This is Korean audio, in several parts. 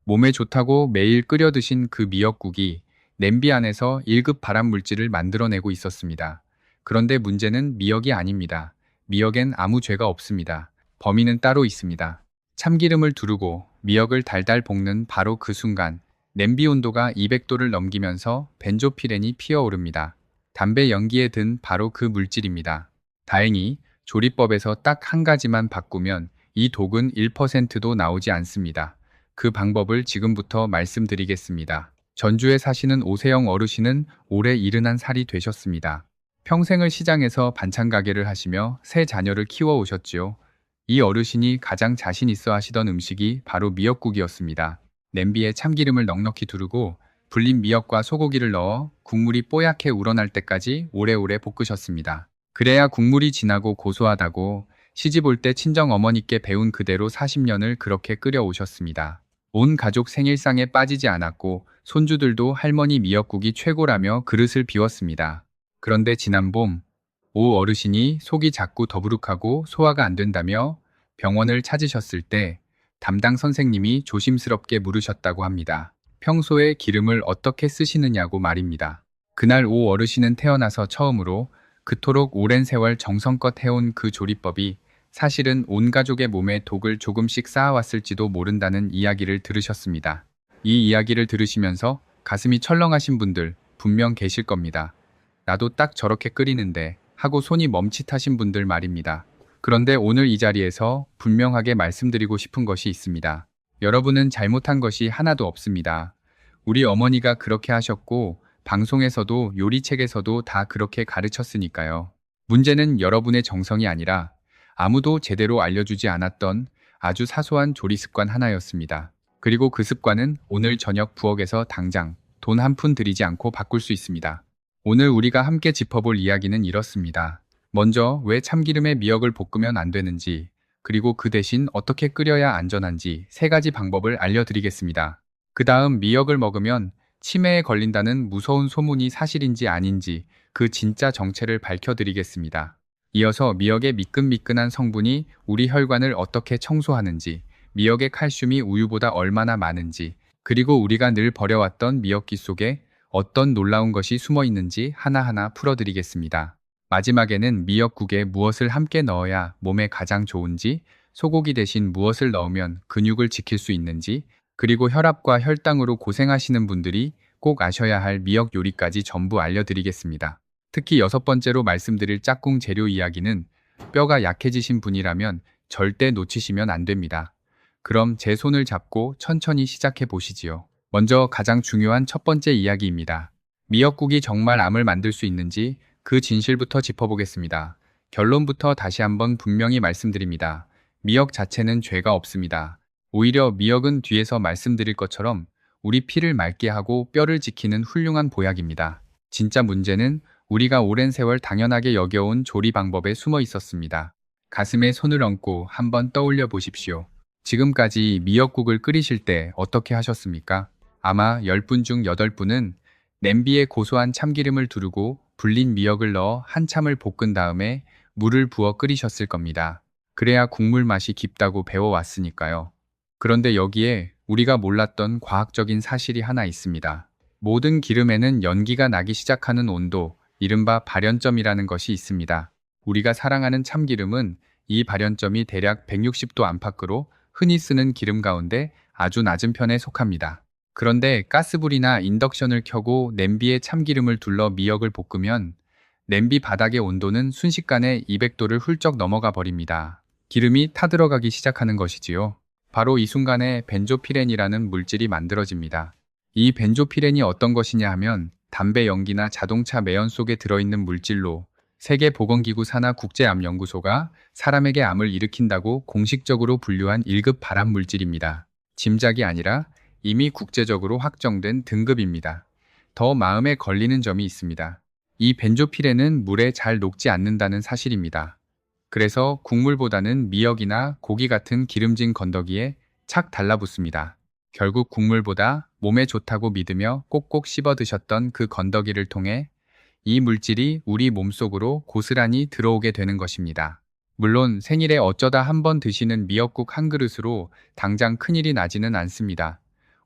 몸에 좋다고 매일 끓여 드신 그 미역국이 냄비 안에서 1급 발암 물질을 만들어내고 있었습니다. 그런데 문제는 미역이 아닙니다. 미역엔 아무 죄가 없습니다. 범인은 따로 있습니다. 참기름을 두르고 미역을 달달 볶는 바로 그 순간 냄비 온도가 200도를 넘기면서 벤조피렌이 피어오릅니다. 담배 연기에 든 바로 그 물질입니다. 다행히 조리법에서 딱 한 가지만 바꾸면 이 독은 1%도 나오지 않습니다. 그 방법을 지금부터 말씀드리겠습니다. 전주에 사시는 오세영 어르신은 올해 71살이 되셨습니다. 평생을 시장에서 반찬 가게를 하시며 세 자녀를 키워오셨지요. 이 어르신이 가장 자신 있어 하시던 음식이 바로 미역국이었습니다. 냄비에 참기름을 넉넉히 두르고 불린 미역과 소고기를 넣어 국물이 뽀얗게 우러날 때까지 오래오래 볶으셨습니다. 그래야 국물이 진하고 고소하다고 시집 올 때 친정 어머니께 배운 그대로 40년을 그렇게 끓여오셨습니다. 온 가족 생일상에 빠지지 않았고 손주들도 할머니 미역국이 최고라며 그릇을 비웠습니다. 그런데 지난 봄, 오 어르신이 속이 자꾸 더부룩하고 소화가 안 된다며 병원을 찾으셨을 때 담당 선생님이 조심스럽게 물으셨다고 합니다. 평소에 기름을 어떻게 쓰시느냐고 말입니다. 그날 오 어르신은 태어나서 처음으로 그토록 오랜 세월 정성껏 해온 그 조리법이 사실은 온 가족의 몸에 독을 조금씩 쌓아왔을지도 모른다는 이야기를 들으셨습니다. 이 이야기를 들으시면서 가슴이 철렁하신 분들 분명 계실 겁니다. 나도 딱 저렇게 끓이는데 하고 손이 멈칫하신 분들 말입니다. 그런데 오늘 이 자리에서 분명하게 말씀드리고 싶은 것이 있습니다. 여러분은 잘못한 것이 하나도 없습니다. 우리 어머니가 그렇게 하셨고 방송에서도 요리책에서도 다 그렇게 가르쳤으니까요. 문제는 여러분의 정성이 아니라 아무도 제대로 알려주지 않았던 아주 사소한 조리 습관 하나였습니다. 그리고 그 습관은 오늘 저녁 부엌에서 당장 돈 한 푼 들이지 않고 바꿀 수 있습니다. 오늘 우리가 함께 짚어볼 이야기는 이렇습니다. 먼저 왜 참기름에 미역을 볶으면 안 되는지, 그리고 그 대신 어떻게 끓여야 안전한지 세 가지 방법을 알려드리겠습니다. 그 다음 미역을 먹으면 치매에 걸린다는 무서운 소문이 사실인지 아닌지 그 진짜 정체를 밝혀드리겠습니다. 이어서 미역의 미끈미끈한 성분이 우리 혈관을 어떻게 청소하는지, 미역의 칼슘이 우유보다 얼마나 많은지, 그리고 우리가 늘 버려왔던 미역기 속에 어떤 놀라운 것이 숨어 있는지 하나하나 풀어드리겠습니다. 마지막에는 미역국에 무엇을 함께 넣어야 몸에 가장 좋은지, 소고기 대신 무엇을 넣으면 근육을 지킬 수 있는지, 그리고 혈압과 혈당으로 고생하시는 분들이 꼭 아셔야 할 미역 요리까지 전부 알려드리겠습니다. 특히 6번째로 말씀드릴 짝꿍 재료 이야기는 뼈가 약해지신 분이라면 절대 놓치시면 안 됩니다. 그럼 제 손을 잡고 천천히 시작해 보시지요. 먼저 가장 중요한 첫 번째 이야기입니다. 미역국이 정말 암을 만들 수 있는지 그 진실부터 짚어보겠습니다. 결론부터 다시 한번 분명히 말씀드립니다. 미역 자체는 죄가 없습니다. 오히려 미역은 뒤에서 말씀드릴 것처럼 우리 피를 맑게 하고 뼈를 지키는 훌륭한 보약입니다. 진짜 문제는 우리가 오랜 세월 당연하게 여겨온 조리 방법에 숨어 있었습니다. 가슴에 손을 얹고 한번 떠올려 보십시오. 지금까지 미역국을 끓이실 때 어떻게 하셨습니까? 아마 10분 중 8분은 냄비에 고소한 참기름을 두르고 불린 미역을 넣어 한참을 볶은 다음에 물을 부어 끓이셨을 겁니다. 그래야 국물 맛이 깊다고 배워왔으니까요. 그런데 여기에 우리가 몰랐던 과학적인 사실이 하나 있습니다. 모든 기름에는 연기가 나기 시작하는 온도, 이른바 발연점이라는 것이 있습니다. 우리가 사랑하는 참기름은 이 발연점이 대략 160도 안팎으로 흔히 쓰는 기름 가운데 아주 낮은 편에 속합니다. 그런데 가스불이나 인덕션을 켜고 냄비에 참기름을 둘러 미역을 볶으면 냄비 바닥의 온도는 순식간에 200도를 훌쩍 넘어가 버립니다. 기름이 타들어가기 시작하는 것이지요. 바로 이 순간에 벤조피렌이라는 물질이 만들어집니다. 이 벤조피렌이 어떤 것이냐 하면 담배 연기나 자동차 매연 속에 들어있는 물질로 세계보건기구 산하 국제암연구소가 사람에게 암을 일으킨다고 공식적으로 분류한 1급 발암 물질입니다. 짐작이 아니라 이미 국제적으로 확정된 등급입니다. 더 마음에 걸리는 점이 있습니다. 이 벤조피렌은 물에 잘 녹지 않는다는 사실입니다. 그래서 국물보다는 미역이나 고기 같은 기름진 건더기에 착 달라붙습니다. 결국 국물보다 몸에 좋다고 믿으며 꼭꼭 씹어 드셨던 그 건더기를 통해 이 물질이 우리 몸속으로 고스란히 들어오게 되는 것입니다. 물론 생일에 어쩌다 한번 드시는 미역국 한 그릇으로 당장 큰일이 나지는 않습니다.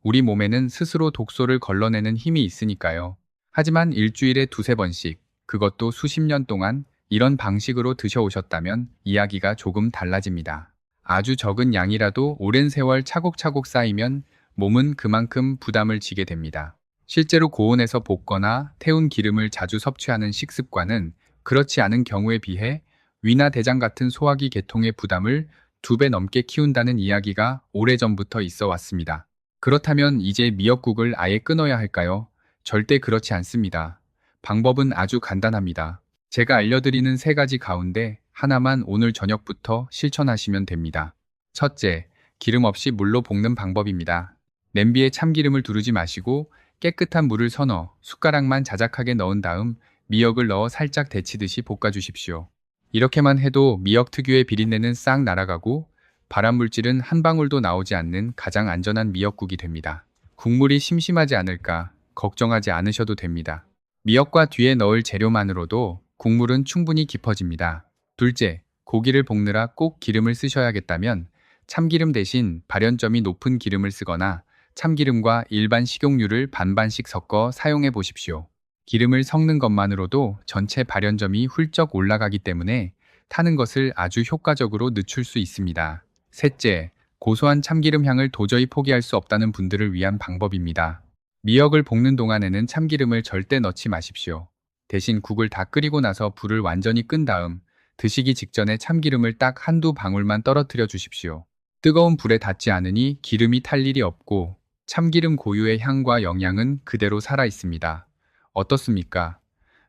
우리 몸에는 스스로 독소를 걸러내는 힘이 있으니까요. 하지만 일주일에 두세 번씩, 그것도 수십 년 동안 이런 방식으로 드셔오셨다면 이야기가 조금 달라집니다. 아주 적은 양이라도 오랜 세월 차곡차곡 쌓이면 몸은 그만큼 부담을 지게 됩니다. 실제로 고온에서 볶거나 태운 기름을 자주 섭취하는 식습관은 그렇지 않은 경우에 비해 위나 대장 같은 소화기 계통의 부담을 2배 넘게 키운다는 이야기가 오래전부터 있어 왔습니다. 그렇다면 이제 미역국을 아예 끊어야 할까요? 절대 그렇지 않습니다. 방법은 아주 간단합니다. 제가 알려드리는 3가지 가운데 하나만 오늘 저녁부터 실천하시면 됩니다. 첫째, 기름 없이 물로 볶는 방법입니다. 냄비에 참기름을 두르지 마시고 깨끗한 물을 서너 숟가락만 자작하게 넣은 다음 미역을 넣어 살짝 데치듯이 볶아주십시오. 이렇게만 해도 미역 특유의 비린내는 싹 날아가고 발암 물질은 한 방울도 나오지 않는 가장 안전한 미역국이 됩니다. 국물이 심심하지 않을까 걱정하지 않으셔도 됩니다. 미역과 뒤에 넣을 재료만으로도 국물은 충분히 깊어집니다. 둘째, 고기를 볶느라 꼭 기름을 쓰셔야겠다면 참기름 대신 발연점이 높은 기름을 쓰거나 참기름과 일반 식용유를 반반씩 섞어 사용해 보십시오. 기름을 섞는 것만으로도 전체 발연점이 훌쩍 올라가기 때문에 타는 것을 아주 효과적으로 늦출 수 있습니다. 셋째, 고소한 참기름 향을 도저히 포기할 수 없다는 분들을 위한 방법입니다. 미역을 볶는 동안에는 참기름을 절대 넣지 마십시오. 대신 국을 다 끓이고 나서 불을 완전히 끈 다음 드시기 직전에 참기름을 딱 한두 방울만 떨어뜨려 주십시오. 뜨거운 불에 닿지 않으니 기름이 탈 일이 없고 참기름 고유의 향과 영양은 그대로 살아 있습니다. 어떻습니까?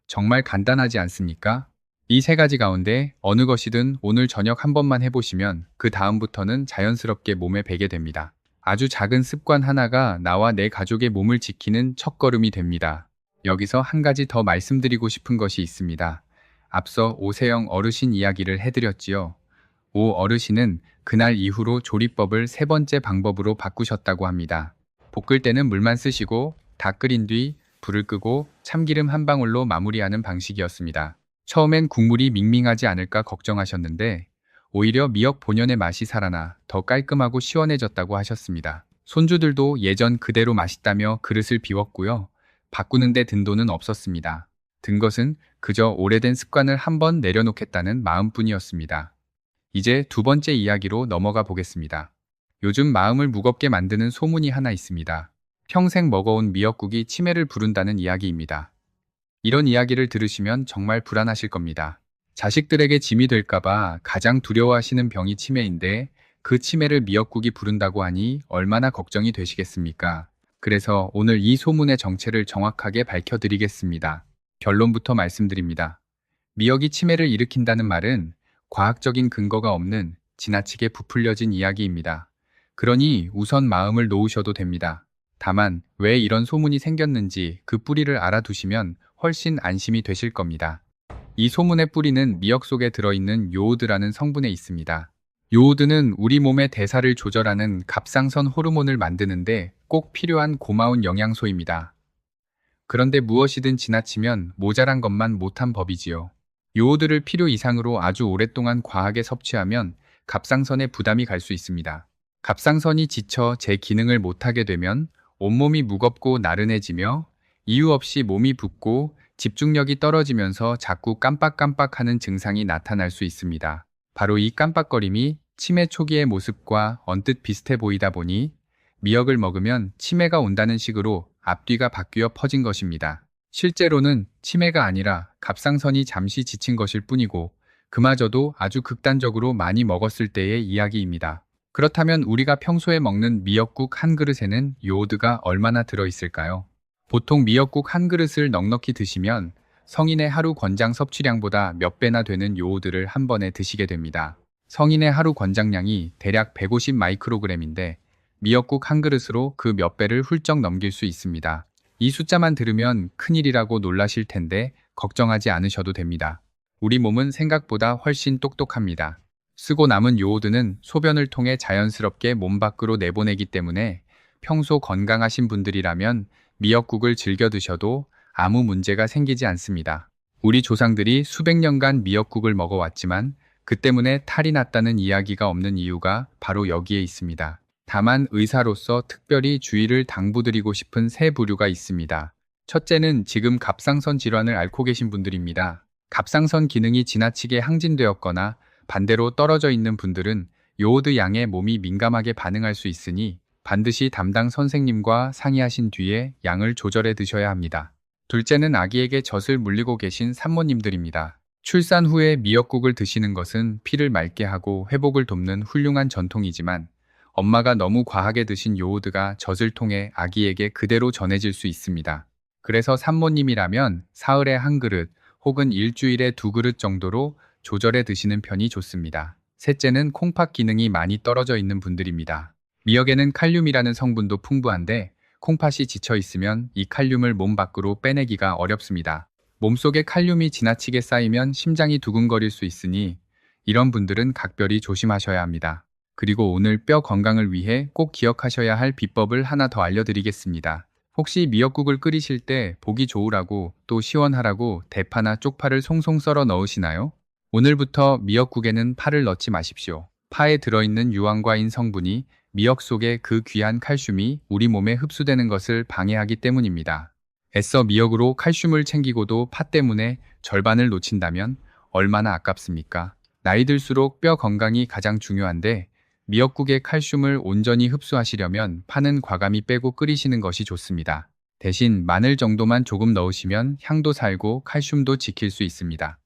정말 간단하지 않습니까? 이 3가지 가운데 어느 것이든 오늘 저녁 한 번만 해보시면 그 다음부터는 자연스럽게 몸에 배게 됩니다. 아주 작은 습관 하나가 나와 내 가족의 몸을 지키는 첫걸음이 됩니다. 여기서 한 가지 더 말씀드리고 싶은 것이 있습니다. 앞서 오세영 어르신 이야기를 해드렸지요. 오 어르신은 그날 이후로 조리법을 3번째 방법으로 바꾸셨다고 합니다. 볶을 때는 물만 쓰시고 다 끓인 뒤 불을 끄고 참기름 한 방울로 마무리하는 방식이었습니다. 처음엔 국물이 밍밍하지 않을까 걱정하셨는데 오히려 미역 본연의 맛이 살아나 더 깔끔하고 시원해졌다고 하셨습니다. 손주들도 예전 그대로 맛있다며 그릇을 비웠고요. 바꾸는데 든 돈은 없었습니다. 든 것은 그저 오래된 습관을 한번 내려놓겠다는 마음뿐이었습니다. 이제 2번째 이야기로 넘어가 보겠습니다. 요즘 마음을 무겁게 만드는 소문이 하나 있습니다. 평생 먹어온 미역국이 치매를 부른다는 이야기입니다. 이런 이야기를 들으시면 정말 불안하실 겁니다. 자식들에게 짐이 될까봐 가장 두려워하시는 병이 치매인데 그 치매를 미역국이 부른다고 하니 얼마나 걱정이 되시겠습니까? 그래서 오늘 이 소문의 정체를 정확하게 밝혀드리겠습니다. 결론부터 말씀드립니다. 미역이 치매를 일으킨다는 말은 과학적인 근거가 없는 지나치게 부풀려진 이야기입니다. 그러니 우선 마음을 놓으셔도 됩니다. 다만 왜 이런 소문이 생겼는지 그 뿌리를 알아두시면 훨씬 안심이 되실 겁니다. 이 소문의 뿌리는 미역 속에 들어있는 요오드라는 성분에 있습니다. 요오드는 우리 몸의 대사를 조절하는 갑상선 호르몬을 만드는데 꼭 필요한 고마운 영양소입니다. 그런데 무엇이든 지나치면 모자란 것만 못한 법이지요. 요오드를 필요 이상으로 아주 오랫동안 과하게 섭취하면 갑상선에 부담이 갈 수 있습니다. 갑상선이 지쳐 제 기능을 못하게 되면 온몸이 무겁고 나른해지며 이유 없이 몸이 붓고 집중력이 떨어지면서 자꾸 깜빡깜빡하는 증상이 나타날 수 있습니다. 바로 이 깜빡거림이 치매 초기의 모습과 언뜻 비슷해 보이다 보니 미역을 먹으면 치매가 온다는 식으로 앞뒤가 바뀌어 퍼진 것입니다. 실제로는 치매가 아니라 갑상선이 잠시 지친 것일 뿐이고 그마저도 아주 극단적으로 많이 먹었을 때의 이야기입니다. 그렇다면 우리가 평소에 먹는 미역국 한 그릇에는 요오드가 얼마나 들어있을까요? 보통 미역국 한 그릇을 넉넉히 드시면 성인의 하루 권장 섭취량보다 몇 배나 되는 요오드를 한 번에 드시게 됩니다. 성인의 하루 권장량이 대략 150 마이크로그램인데 미역국 한 그릇으로 그 몇 배를 훌쩍 넘길 수 있습니다. 이 숫자만 들으면 큰일이라고 놀라실 텐데 걱정하지 않으셔도 됩니다. 우리 몸은 생각보다 훨씬 똑똑합니다. 쓰고 남은 요오드는 소변을 통해 자연스럽게 몸 밖으로 내보내기 때문에 평소 건강하신 분들이라면 미역국을 즐겨 드셔도 아무 문제가 생기지 않습니다. 우리 조상들이 수백 년간 미역국을 먹어왔지만 그 때문에 탈이 났다는 이야기가 없는 이유가 바로 여기에 있습니다. 다만 의사로서 특별히 주의를 당부드리고 싶은 세 부류가 있습니다. 첫째는 지금 갑상선 질환을 앓고 계신 분들입니다. 갑상선 기능이 지나치게 항진되었거나 반대로 떨어져 있는 분들은 요오드 양에 몸이 민감하게 반응할 수 있으니 반드시 담당 선생님과 상의하신 뒤에 양을 조절해 드셔야 합니다. 둘째는 아기에게 젖을 물리고 계신 산모님들입니다. 출산 후에 미역국을 드시는 것은 피를 맑게 하고 회복을 돕는 훌륭한 전통이지만 엄마가 너무 과하게 드신 요오드가 젖을 통해 아기에게 그대로 전해질 수 있습니다. 그래서 산모님이라면 사흘에 한 그릇 혹은 일주일에 2그릇 정도로 조절해 드시는 편이 좋습니다. 셋째는 콩팥 기능이 많이 떨어져 있는 분들입니다. 미역에는 칼륨이라는 성분도 풍부한데 콩팥이 지쳐 있으면 이 칼륨을 몸 밖으로 빼내기가 어렵습니다. 몸속에 칼륨이 지나치게 쌓이면 심장이 두근거릴 수 있으니 이런 분들은 각별히 조심하셔야 합니다. 그리고 오늘 뼈 건강을 위해 꼭 기억하셔야 할 비법을 하나 더 알려드리겠습니다. 혹시 미역국을 끓이실 때 보기 좋으라고 또 시원하라고 대파나 쪽파를 송송 썰어 넣으시나요? 오늘부터 미역국에는 파를 넣지 마십시오. 파에 들어있는 유황과인 성분이 미역 속의 그 귀한 칼슘이 우리 몸에 흡수되는 것을 방해하기 때문입니다. 애써 미역으로 칼슘을 챙기고도 파 때문에 절반을 놓친다면 얼마나 아깝습니까? 나이 들수록 뼈 건강이 가장 중요한데 미역국의 칼슘을 온전히 흡수하시려면 파는 과감히 빼고 끓이시는 것이 좋습니다. 대신 마늘 정도만 조금 넣으시면 향도 살고 칼슘도 지킬 수 있습니다.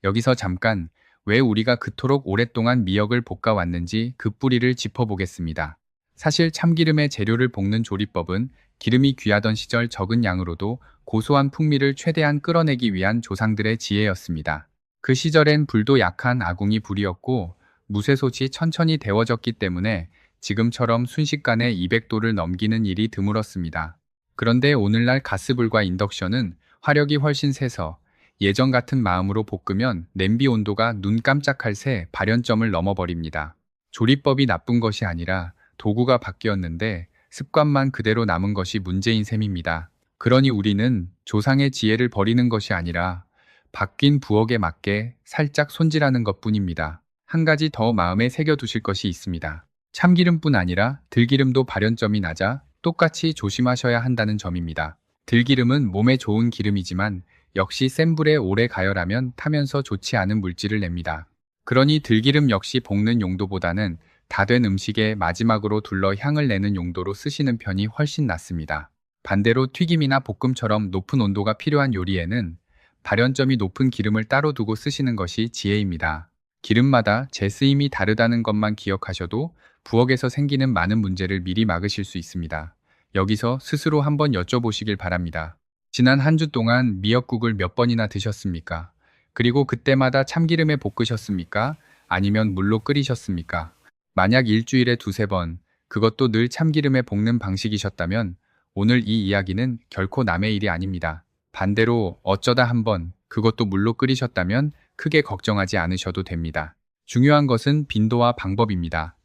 여기서 잠깐 왜 우리가 그토록 오랫동안 미역을 볶아왔는지 그 뿌리를 짚어보겠습니다. 사실 참기름의 재료를 볶는 조리법은 기름이 귀하던 시절 적은 양으로도 고소한 풍미를 최대한 끌어내기 위한 조상들의 지혜였습니다. 그 시절엔 불도 약한 아궁이 불이었고 무쇠솥이 천천히 데워졌기 때문에 지금처럼 순식간에 200도를 넘기는 일이 드물었습니다. 그런데 오늘날 가스불과 인덕션은 화력이 훨씬 세서 예전 같은 마음으로 볶으면 냄비 온도가 눈 깜짝할 새 발연점을 넘어버립니다. 조리법이 나쁜 것이 아니라 도구가 바뀌었는데 습관만 그대로 남은 것이 문제인 셈입니다. 그러니 우리는 조상의 지혜를 버리는 것이 아니라 바뀐 부엌에 맞게 살짝 손질하는 것뿐입니다. 한 가지 더 마음에 새겨두실 것이 있습니다. 참기름뿐 아니라 들기름도 발연점이 낮아 똑같이 조심하셔야 한다는 점입니다. 들기름은 몸에 좋은 기름이지만 역시 센 불에 오래 가열하면 타면서 좋지 않은 물질을 냅니다. 그러니 들기름 역시 볶는 용도보다는 다 된 음식에 마지막으로 둘러 향을 내는 용도로 쓰시는 편이 훨씬 낫습니다. 반대로 튀김이나 볶음처럼 높은 온도가 필요한 요리에는 발연점이 높은 기름을 따로 두고 쓰시는 것이 지혜입니다. 기름마다 재쓰임이 다르다는 것만 기억하셔도 부엌에서 생기는 많은 문제를 미리 막으실 수 있습니다. 여기서 스스로 한번 여쭤보시길 바랍니다. 지난 한 주 동안 미역국을 몇 번이나 드셨습니까? 그리고 그때마다 참기름에 볶으셨습니까? 아니면 물로 끓이셨습니까? 만약 일주일에 2~3번, 그것도 늘 참기름에 볶는 방식이셨다면 오늘 이 이야기는 결코 남의 일이 아닙니다. 반대로 어쩌다 한번, 그것도 물로 끓이셨다면 크게 걱정하지 않으셔도 됩니다. 중요한 것은 빈도와 방법입니다.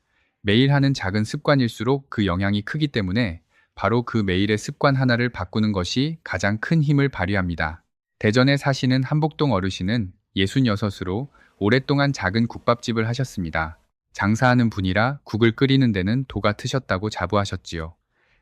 매일 하는 작은 습관일수록 그 영향이 크기 때문에 바로 그 매일의 습관 하나를 바꾸는 것이 가장 큰 힘을 발휘합니다. 대전에 사시는 한복동 어르신은 66으로 오랫동안 작은 국밥집을 하셨습니다. 장사하는 분이라 국을 끓이는 데는 도가 트셨다고 자부하셨지요.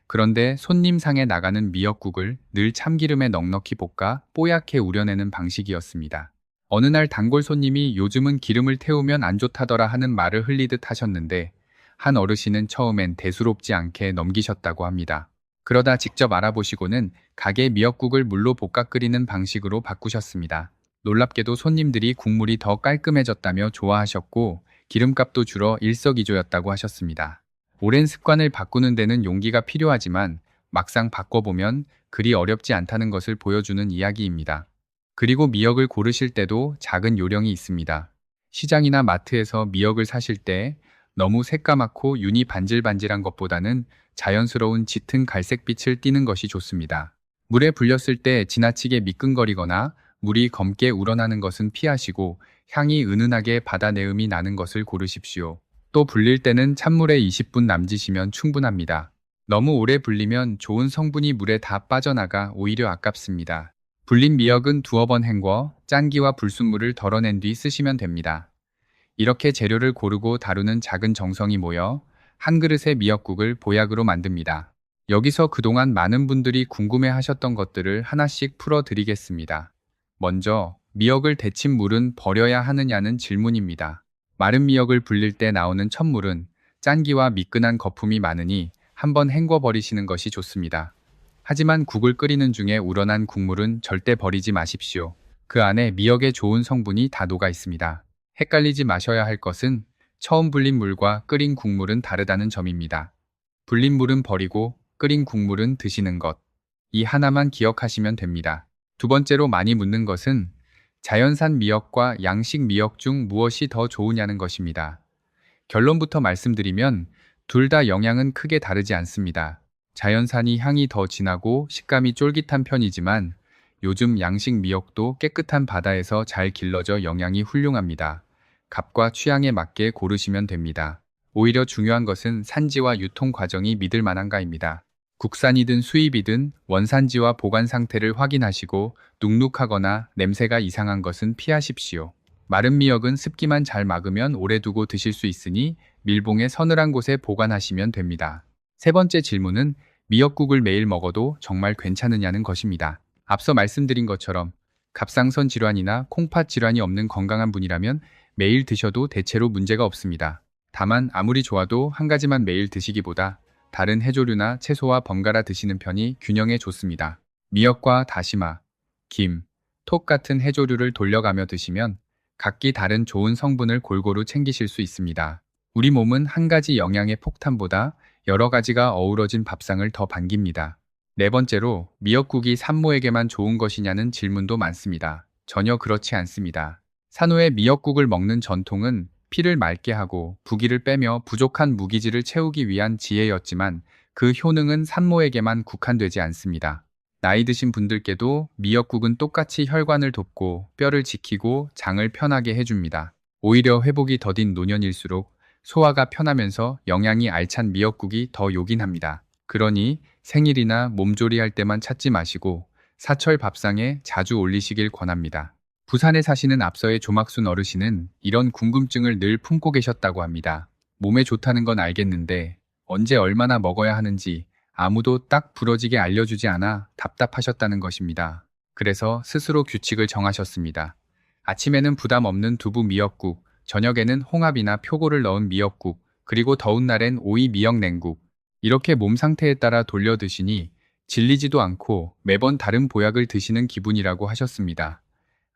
그런데 손님상에 나가는 미역국을 늘 참기름에 넉넉히 볶아 뽀얗게 우려내는 방식이었습니다. 어느 날 단골 손님이 요즘은 기름을 태우면 안 좋다더라 하는 말을 흘리듯 하셨는데 한 어르신은 처음엔 대수롭지 않게 넘기셨다고 합니다. 그러다 직접 알아보시고는 가게 미역국을 물로 볶아 끓이는 방식으로 바꾸셨습니다. 놀랍게도 손님들이 국물이 더 깔끔해졌다며 좋아하셨고 기름값도 줄어 일석이조였다고 하셨습니다. 오랜 습관을 바꾸는 데는 용기가 필요하지만 막상 바꿔보면 그리 어렵지 않다는 것을 보여주는 이야기입니다. 그리고 미역을 고르실 때도 작은 요령이 있습니다. 시장이나 마트에서 미역을 사실 때 너무 새까맣고 윤이 반질반질한 것보다는 자연스러운 짙은 갈색빛을 띠는 것이 좋습니다. 물에 불렸을 때 지나치게 미끈거리거나 물이 검게 우러나는 것은 피하시고 향이 은은하게 바다내음이 나는 것을 고르십시오. 또 불릴 때는 찬물에 20분 남기시면 충분합니다. 너무 오래 불리면 좋은 성분이 물에 다 빠져나가 오히려 아깝습니다. 불린 미역은 두어 번 헹궈 짠기와 불순물을 덜어낸 뒤 쓰시면 됩니다. 이렇게 재료를 고르고 다루는 작은 정성이 모여 한 그릇의 미역국을 보약으로 만듭니다. 여기서 그동안 많은 분들이 궁금해 하셨던 것들을 하나씩 풀어드리겠습니다. 먼저, 미역을 데친 물은 버려야 하느냐는 질문입니다. 마른 미역을 불릴 때 나오는 첫물은 짠기와 미끈한 거품이 많으니 한번 헹궈 버리시는 것이 좋습니다. 하지만 국을 끓이는 중에 우러난 국물은 절대 버리지 마십시오. 그 안에 미역의 좋은 성분이 다 녹아 있습니다. 헷갈리지 마셔야 할 것은 처음 불린 물과 끓인 국물은 다르다는 점입니다. 불린 물은 버리고 끓인 국물은 드시는 것. 이 하나만 기억하시면 됩니다. 두 번째로 많이 묻는 것은 자연산 미역과 양식 미역 중 무엇이 더 좋으냐는 것입니다. 결론부터 말씀드리면 둘 다 영양은 크게 다르지 않습니다. 자연산이 향이 더 진하고 식감이 쫄깃한 편이지만 요즘 양식 미역도 깨끗한 바다에서 잘 길러져 영양이 훌륭합니다. 값과 취향에 맞게 고르시면 됩니다. 오히려 중요한 것은 산지와 유통 과정이 믿을 만한가입니다. 국산이든 수입이든 원산지와 보관 상태를 확인하시고 눅눅하거나 냄새가 이상한 것은 피하십시오. 마른 미역은 습기만 잘 막으면 오래 두고 드실 수 있으니 밀봉에 서늘한 곳에 보관하시면 됩니다. 세 번째 질문은 미역국을 매일 먹어도 정말 괜찮으냐는 것입니다. 앞서 말씀드린 것처럼 갑상선 질환이나 콩팥 질환이 없는 건강한 분이라면 매일 드셔도 대체로 문제가 없습니다. 다만 아무리 좋아도 한 가지만 매일 드시기보다 다른 해조류나 채소와 번갈아 드시는 편이 균형에 좋습니다. 미역과 다시마, 김, 톡 같은 해조류를 돌려가며 드시면 각기 다른 좋은 성분을 골고루 챙기실 수 있습니다. 우리 몸은 한 가지 영양의 폭탄보다 여러 가지가 어우러진 밥상을 더 반깁니다. 네 번째로 미역국이 산모에게만 좋은 것이냐는 질문도 많습니다. 전혀 그렇지 않습니다. 산후에 미역국을 먹는 전통은 피를 맑게 하고 부기를 빼며 부족한 무기질을 채우기 위한 지혜였지만 그 효능은 산모에게만 국한되지 않습니다. 나이 드신 분들께도 미역국은 똑같이 혈관을 돕고 뼈를 지키고 장을 편하게 해줍니다. 오히려 회복이 더딘 노년일수록 소화가 편하면서 영양이 알찬 미역국이 더 요긴합니다. 그러니 생일이나 몸조리할 때만 찾지 마시고 사철 밥상에 자주 올리시길 권합니다. 부산에 사시는 앞서의 조막순 어르신은 이런 궁금증을 늘 품고 계셨다고 합니다. 몸에 좋다는 건 알겠는데 언제 얼마나 먹어야 하는지 아무도 딱 부러지게 알려주지 않아 답답하셨다는 것입니다. 그래서 스스로 규칙을 정하셨습니다. 아침에는 부담 없는 두부 미역국, 저녁에는 홍합이나 표고를 넣은 미역국, 그리고 더운 날엔 오이 미역 냉국. 이렇게 몸 상태에 따라 돌려 드시니 질리지도 않고 매번 다른 보약을 드시는 기분이라고 하셨습니다.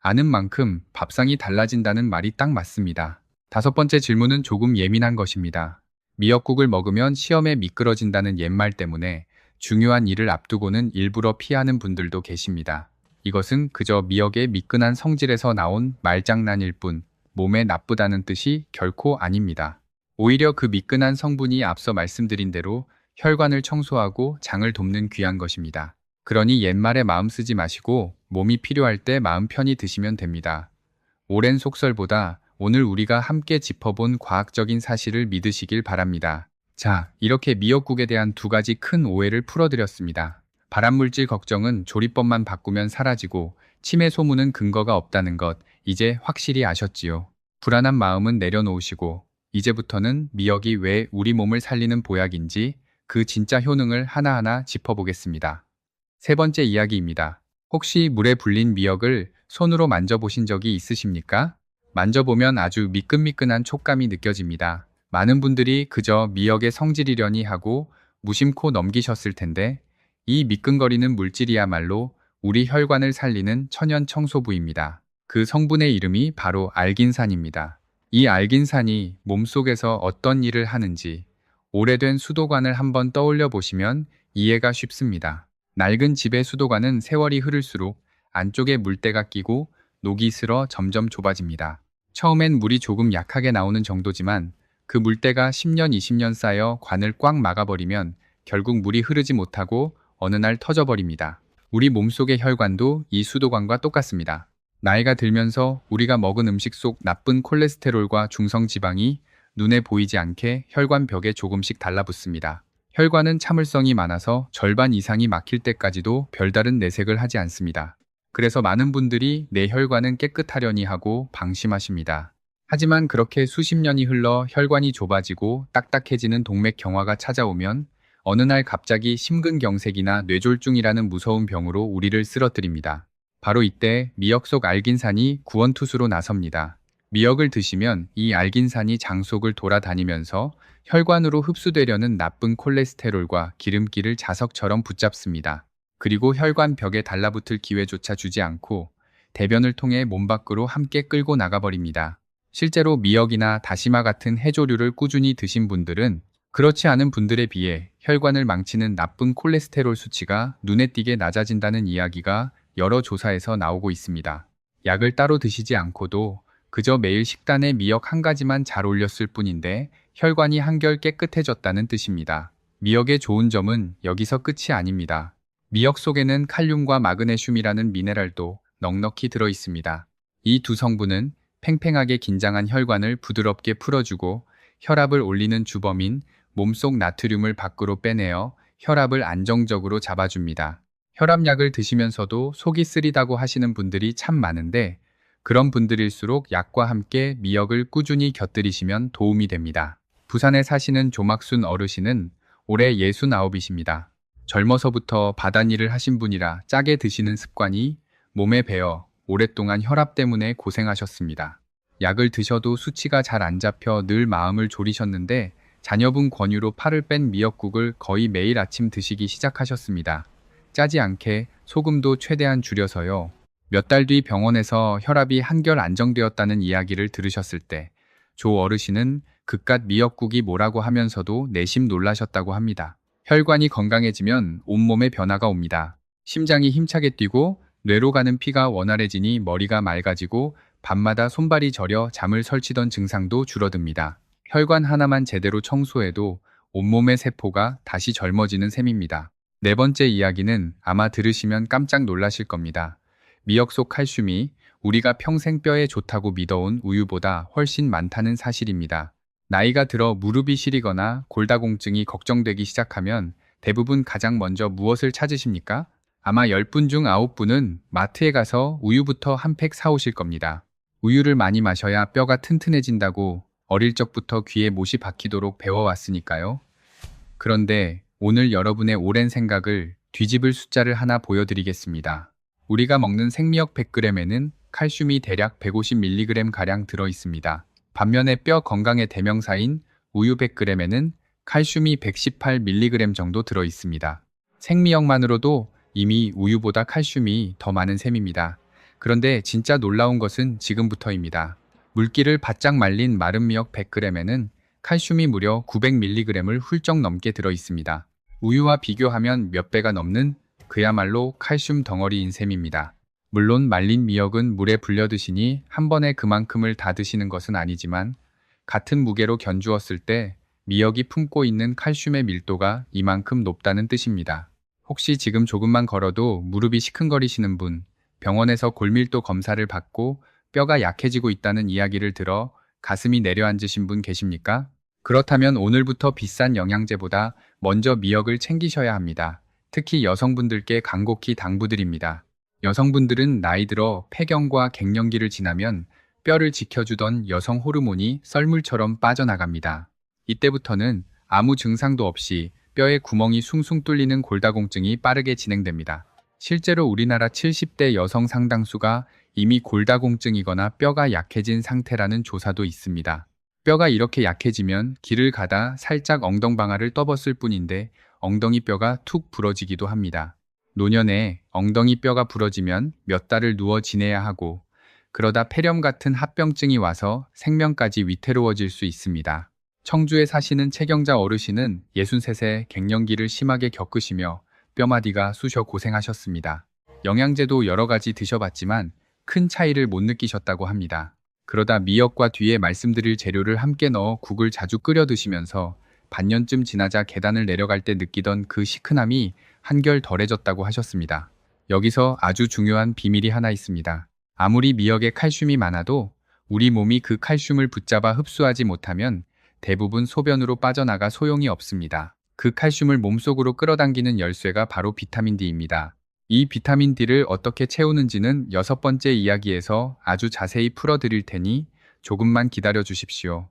아는 만큼 밥상이 달라진다는 말이 딱 맞습니다. 다섯 번째 질문은 조금 예민한 것입니다. 미역국을 먹으면 시험에 미끄러진다는 옛말 때문에 중요한 일을 앞두고는 일부러 피하는 분들도 계십니다. 이것은 그저 미역의 미끈한 성질에서 나온 말장난일 뿐 몸에 나쁘다는 뜻이 결코 아닙니다. 오히려 그 미끈한 성분이 앞서 말씀드린 대로 혈관을 청소하고 장을 돕는 귀한 것입니다. 그러니 옛말에 마음 쓰지 마시고 몸이 필요할 때 마음 편히 드시면 됩니다. 오랜 속설보다 오늘 우리가 함께 짚어본 과학적인 사실을 믿으시길 바랍니다. 자, 이렇게 미역국에 대한 두 가지 큰 오해를 풀어드렸습니다. 발암물질 걱정은 조리법만 바꾸면 사라지고 치매 소문은 근거가 없다는 것 이제 확실히 아셨지요. 불안한 마음은 내려놓으시고 이제부터는 미역이 왜 우리 몸을 살리는 보약인지 그 진짜 효능을 하나하나 짚어보겠습니다. 세 번째 이야기입니다. 혹시 물에 불린 미역을 손으로 만져보신 적이 있으십니까? 만져보면 아주 미끈미끈한 촉감이 느껴집니다. 많은 분들이 그저 미역의 성질이려니 하고 무심코 넘기셨을 텐데 이 미끈거리는 물질이야말로 우리 혈관을 살리는 천연 청소부입니다. 그 성분의 이름이 바로 알긴산입니다. 이 알긴산이 몸속에서 어떤 일을 하는지 오래된 수도관을 한번 떠올려 보시면 이해가 쉽습니다. 낡은 집의 수도관은 세월이 흐를수록 안쪽에 물때가 끼고 녹이 슬어 점점 좁아집니다. 처음엔 물이 조금 약하게 나오는 정도지만 그 물때가 10년, 20년 쌓여 관을 꽉 막아버리면 결국 물이 흐르지 못하고 어느 날 터져버립니다. 우리 몸속의 혈관도 이 수도관과 똑같습니다. 나이가 들면서 우리가 먹은 음식 속 나쁜 콜레스테롤과 중성지방이 눈에 보이지 않게 혈관 벽에 조금씩 달라붙습니다. 혈관은 참을성이 많아서 절반 이상이 막힐 때까지도 별다른 내색을 하지 않습니다. 그래서 많은 분들이 내 혈관은 깨끗하려니 하고 방심하십니다. 하지만 그렇게 수십 년이 흘러 혈관이 좁아지고 딱딱해지는 동맥경화가 찾아오면 어느 날 갑자기 심근경색이나 뇌졸중이라는 무서운 병으로 우리를 쓰러뜨립니다. 바로 이때 미역 속 알긴산이 구원투수로 나섭니다. 미역을 드시면 이 알긴산이 장 속을 돌아다니면서 혈관으로 흡수되려는 나쁜 콜레스테롤과 기름기를 자석처럼 붙잡습니다. 그리고 혈관 벽에 달라붙을 기회조차 주지 않고 대변을 통해 몸 밖으로 함께 끌고 나가버립니다. 실제로 미역이나 다시마 같은 해조류를 꾸준히 드신 분들은 그렇지 않은 분들에 비해 혈관을 망치는 나쁜 콜레스테롤 수치가 눈에 띄게 낮아진다는 이야기가 여러 조사에서 나오고 있습니다. 약을 따로 드시지 않고도 그저 매일 식단에 미역 한 가지만 잘 올렸을 뿐인데 혈관이 한결 깨끗해졌다는 뜻입니다. 미역의 좋은 점은 여기서 끝이 아닙니다. 미역 속에는 칼륨과 마그네슘이라는 미네랄도 넉넉히 들어 있습니다. 이 두 성분은 팽팽하게 긴장한 혈관을 부드럽게 풀어주고 혈압을 올리는 주범인 몸속 나트륨을 밖으로 빼내어 혈압을 안정적으로 잡아줍니다. 혈압약을 드시면서도 속이 쓰리다고 하시는 분들이 참 많은데 그런 분들일수록 약과 함께 미역을 꾸준히 곁들이시면 도움이 됩니다. 부산에 사시는 조막순 어르신은 올해 69이십니다. 젊어서부터 바닷일을 하신 분이라 짜게 드시는 습관이 몸에 배어 오랫동안 혈압 때문에 고생하셨습니다. 약을 드셔도 수치가 잘 안 잡혀 늘 마음을 졸이셨는데 자녀분 권유로 팔을 뺀 미역국을 거의 매일 아침 드시기 시작하셨습니다. 짜지 않게 소금도 최대한 줄여서요. 몇 달 뒤 병원에서 혈압이 한결 안정되었다는 이야기를 들으셨을 때 조 어르신은 그깟 미역국이 뭐라고 하면서도 내심 놀라셨다고 합니다. 혈관이 건강해지면 온몸에 변화가 옵니다. 심장이 힘차게 뛰고 뇌로 가는 피가 원활해지니 머리가 맑아지고 밤마다 손발이 저려 잠을 설치던 증상도 줄어듭니다. 혈관 하나만 제대로 청소해도 온몸의 세포가 다시 젊어지는 셈입니다. 네 번째 이야기는 아마 들으시면 깜짝 놀라실 겁니다. 미역 속 칼슘이 우리가 평생 뼈에 좋다고 믿어온 우유보다 훨씬 많다는 사실입니다. 나이가 들어 무릎이 시리거나 골다공증이 걱정되기 시작하면 대부분 가장 먼저 무엇을 찾으십니까? 아마 10분 중 9분은 마트에 가서 우유부터 한 팩 사오실 겁니다. 우유를 많이 마셔야 뼈가 튼튼해진다고 어릴 적부터 귀에 못이 박히도록 배워왔으니까요. 그런데 오늘 여러분의 오랜 생각을 뒤집을 숫자를 하나 보여드리겠습니다. 우리가 먹는 생미역 100g에는 칼슘이 대략 150mg가량 들어있습니다. 반면에 뼈 건강의 대명사인 우유 100g에는 칼슘이 118mg 정도 들어있습니다. 생미역만으로도 이미 우유보다 칼슘이 더 많은 셈입니다. 그런데 진짜 놀라운 것은 지금부터입니다. 물기를 바짝 말린 마른 미역 100g에는 칼슘이 무려 900mg을 훌쩍 넘게 들어있습니다. 우유와 비교하면 몇 배가 넘는 그야말로 칼슘 덩어리인 셈입니다. 물론 말린 미역은 물에 불려 드시니 한 번에 그만큼을 다 드시는 것은 아니지만 같은 무게로 견주었을 때 미역이 품고 있는 칼슘의 밀도가 이만큼 높다는 뜻입니다. 혹시 지금 조금만 걸어도 무릎이 시큰거리시는 분, 병원에서 골밀도 검사를 받고 뼈가 약해지고 있다는 이야기를 들어 가슴이 내려앉으신 분 계십니까? 그렇다면 오늘부터 비싼 영양제보다 먼저 미역을 챙기셔야 합니다. 특히 여성분들께 간곡히 당부드립니다. 여성분들은 나이 들어 폐경과 갱년기를 지나면 뼈를 지켜주던 여성 호르몬이 썰물처럼 빠져나갑니다. 이때부터는 아무 증상도 없이 뼈에 구멍이 숭숭 뚫리는 골다공증이 빠르게 진행됩니다. 실제로 우리나라 70대 여성 상당수가 이미 골다공증이거나 뼈가 약해진 상태라는 조사도 있습니다. 뼈가 이렇게 약해지면 길을 가다 살짝 엉덩방아를 떠봤을 뿐인데 엉덩이 뼈가 툭 부러지기도 합니다. 노년에 엉덩이 뼈가 부러지면 몇 달을 누워 지내야 하고 그러다 폐렴 같은 합병증이 와서 생명까지 위태로워질 수 있습니다. 청주에 사시는 최경자 어르신은 63세 갱년기를 심하게 겪으시며 뼈마디가 쑤셔 고생하셨습니다. 영양제도 여러 가지 드셔봤지만 큰 차이를 못 느끼셨다고 합니다. 그러다 미역과 뒤에 말씀드릴 재료를 함께 넣어 국을 자주 끓여 드시면서 반년쯤 지나자 계단을 내려갈 때 느끼던 그 시큰함이 한결 덜해졌다고 하셨습니다. 여기서 아주 중요한 비밀이 하나 있습니다. 아무리 미역에 칼슘이 많아도 우리 몸이 그 칼슘을 붙잡아 흡수하지 못하면 대부분 소변으로 빠져나가 소용이 없습니다. 그 칼슘을 몸속으로 끌어당기는 열쇠가 바로 비타민 D입니다. 이 비타민 D를 어떻게 채우는지는 6번째 이야기에서 아주 자세히 풀어드릴 테니 조금만 기다려 주십시오.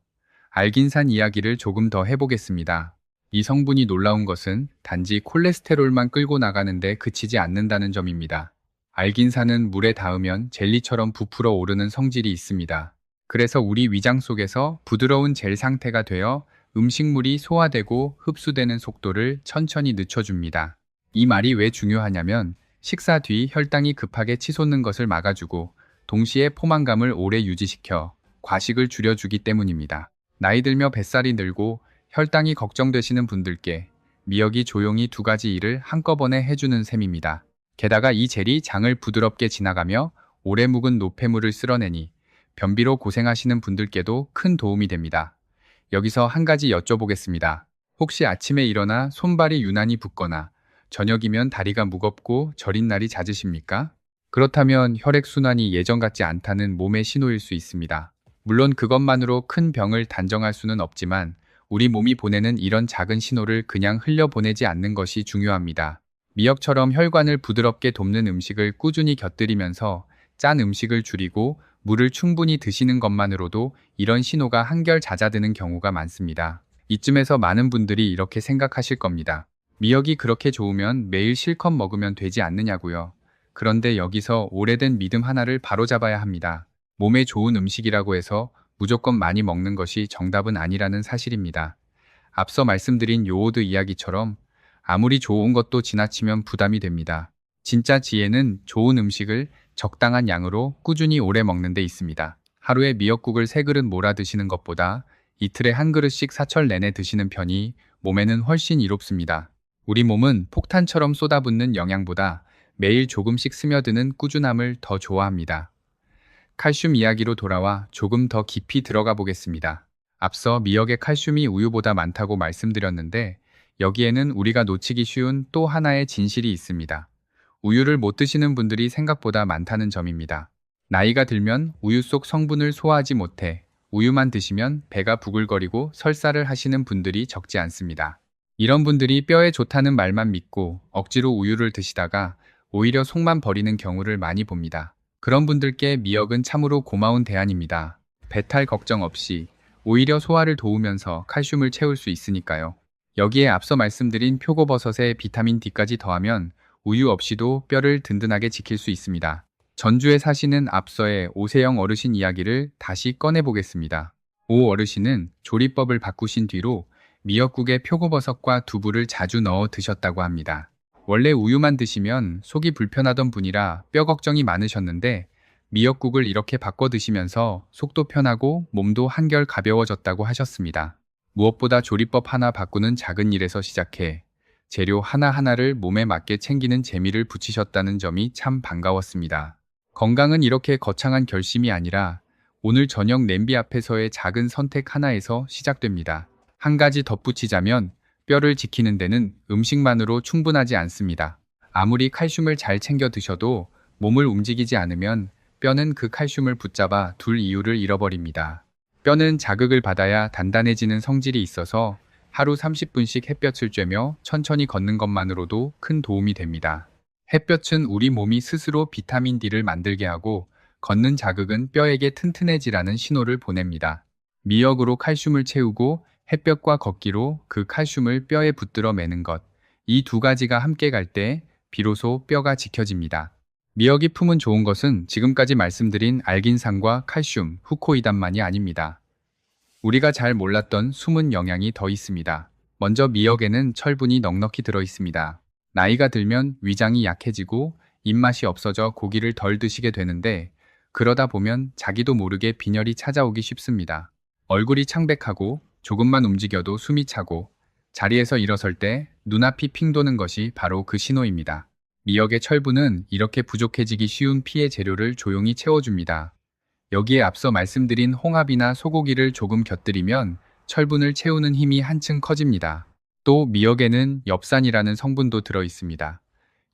알긴산 이야기를 조금 더 해보겠습니다. 이 성분이 놀라운 것은 단지 콜레스테롤만 끌고 나가는데 그치지 않는다는 점입니다. 알긴산은 물에 닿으면 젤리처럼 부풀어 오르는 성질이 있습니다. 그래서 우리 위장 속에서 부드러운 젤 상태가 되어 음식물이 소화되고 흡수되는 속도를 천천히 늦춰줍니다. 이 말이 왜 중요하냐면 식사 뒤 혈당이 급하게 치솟는 것을 막아주고 동시에 포만감을 오래 유지시켜 과식을 줄여주기 때문입니다. 나이 들며 뱃살이 늘고 혈당이 걱정되시는 분들께 미역이 조용히 두 가지 일을 한꺼번에 해주는 셈입니다. 게다가 이 젤이 장을 부드럽게 지나가며 오래 묵은 노폐물을 쓸어내니 변비로 고생하시는 분들께도 큰 도움이 됩니다. 여기서 한 가지 여쭤보겠습니다. 혹시 아침에 일어나 손발이 유난히 붓거나 저녁이면 다리가 무겁고 저린 날이 잦으십니까? 그렇다면 혈액순환이 예전 같지 않다는 몸의 신호일 수 있습니다. 물론 그것만으로 큰 병을 단정할 수는 없지만 우리 몸이 보내는 이런 작은 신호를 그냥 흘려보내지 않는 것이 중요합니다. 미역처럼 혈관을 부드럽게 돕는 음식을 꾸준히 곁들이면서 짠 음식을 줄이고 물을 충분히 드시는 것만으로도 이런 신호가 한결 잦아드는 경우가 많습니다. 이쯤에서 많은 분들이 이렇게 생각하실 겁니다. 미역이 그렇게 좋으면 매일 실컷 먹으면 되지 않느냐고요. 그런데 여기서 오래된 믿음 하나를 바로잡아야 합니다. 몸에 좋은 음식이라고 해서 무조건 많이 먹는 것이 정답은 아니라는 사실입니다. 앞서 말씀드린 요오드 이야기처럼 아무리 좋은 것도 지나치면 부담이 됩니다. 진짜 지혜는 좋은 음식을 적당한 양으로 꾸준히 오래 먹는 데 있습니다. 하루에 미역국을 3그릇 몰아 드시는 것보다 이틀에 한 그릇씩 사철 내내 드시는 편이 몸에는 훨씬 이롭습니다. 우리 몸은 폭탄처럼 쏟아붓는 영양보다 매일 조금씩 스며드는 꾸준함을 더 좋아합니다. 칼슘 이야기로 돌아와 조금 더 깊이 들어가 보겠습니다. 앞서 미역의 칼슘이 우유보다 많다고 말씀드렸는데 여기에는 우리가 놓치기 쉬운 또 하나의 진실이 있습니다. 우유를 못 드시는 분들이 생각보다 많다는 점입니다. 나이가 들면 우유 속 성분을 소화하지 못해 우유만 드시면 배가 부글거리고 설사를 하시는 분들이 적지 않습니다. 이런 분들이 뼈에 좋다는 말만 믿고 억지로 우유를 드시다가 오히려 속만 버리는 경우를 많이 봅니다. 그런 분들께 미역은 참으로 고마운 대안입니다. 배탈 걱정 없이 오히려 소화를 도우면서 칼슘을 채울 수 있으니까요. 여기에 앞서 말씀드린 표고버섯에 비타민 D까지 더하면 우유 없이도 뼈를 든든하게 지킬 수 있습니다. 전주에 사시는 앞서의 오세영 어르신 이야기를 다시 꺼내보겠습니다. 오 어르신은 조리법을 바꾸신 뒤로 미역국에 표고버섯과 두부를 자주 넣어 드셨다고 합니다. 원래 우유만 드시면 속이 불편하던 분이라 뼈 걱정이 많으셨는데 미역국을 이렇게 바꿔 드시면서 속도 편하고 몸도 한결 가벼워졌다고 하셨습니다. 무엇보다 조리법 하나 바꾸는 작은 일에서 시작해 재료 하나하나를 몸에 맞게 챙기는 재미를 붙이셨다는 점이 참 반가웠습니다. 건강은 이렇게 거창한 결심이 아니라 오늘 저녁 냄비 앞에서의 작은 선택 하나에서 시작됩니다. 한 가지 덧붙이자면 뼈를 지키는 데는 음식만으로 충분하지 않습니다. 아무리 칼슘을 잘 챙겨 드셔도 몸을 움직이지 않으면 뼈는 그 칼슘을 붙잡아 둘 이유를 잃어버립니다. 뼈는 자극을 받아야 단단해지는 성질이 있어서 하루 30분씩 햇볕을 쬐며 천천히 걷는 것만으로도 큰 도움이 됩니다. 햇볕은 우리 몸이 스스로 비타민 D를 만들게 하고 걷는 자극은 뼈에게 튼튼해지라는 신호를 보냅니다. 미역으로 칼슘을 채우고 햇볕과 걷기로 그 칼슘을 뼈에 붙들어 매는 것. 이 두 가지가 함께 갈 때 비로소 뼈가 지켜집니다. 미역이 품은 좋은 것은 지금까지 말씀드린 알긴산과 칼슘, 후코이단만이 아닙니다. 우리가 잘 몰랐던 숨은 영양이 더 있습니다. 먼저 미역에는 철분이 넉넉히 들어 있습니다. 나이가 들면 위장이 약해지고 입맛이 없어져 고기를 덜 드시게 되는데 그러다 보면 자기도 모르게 빈혈이 찾아오기 쉽습니다. 얼굴이 창백하고 조금만 움직여도 숨이 차고 자리에서 일어설 때 눈앞이 핑 도는 것이 바로 그 신호입니다. 미역의 철분은 이렇게 부족해지기 쉬운 피해 재료를 조용히 채워줍니다. 여기에 앞서 말씀드린 홍합이나 소고기를 조금 곁들이면 철분을 채우는 힘이 한층 커집니다. 또 미역에는 엽산이라는 성분도 들어 있습니다.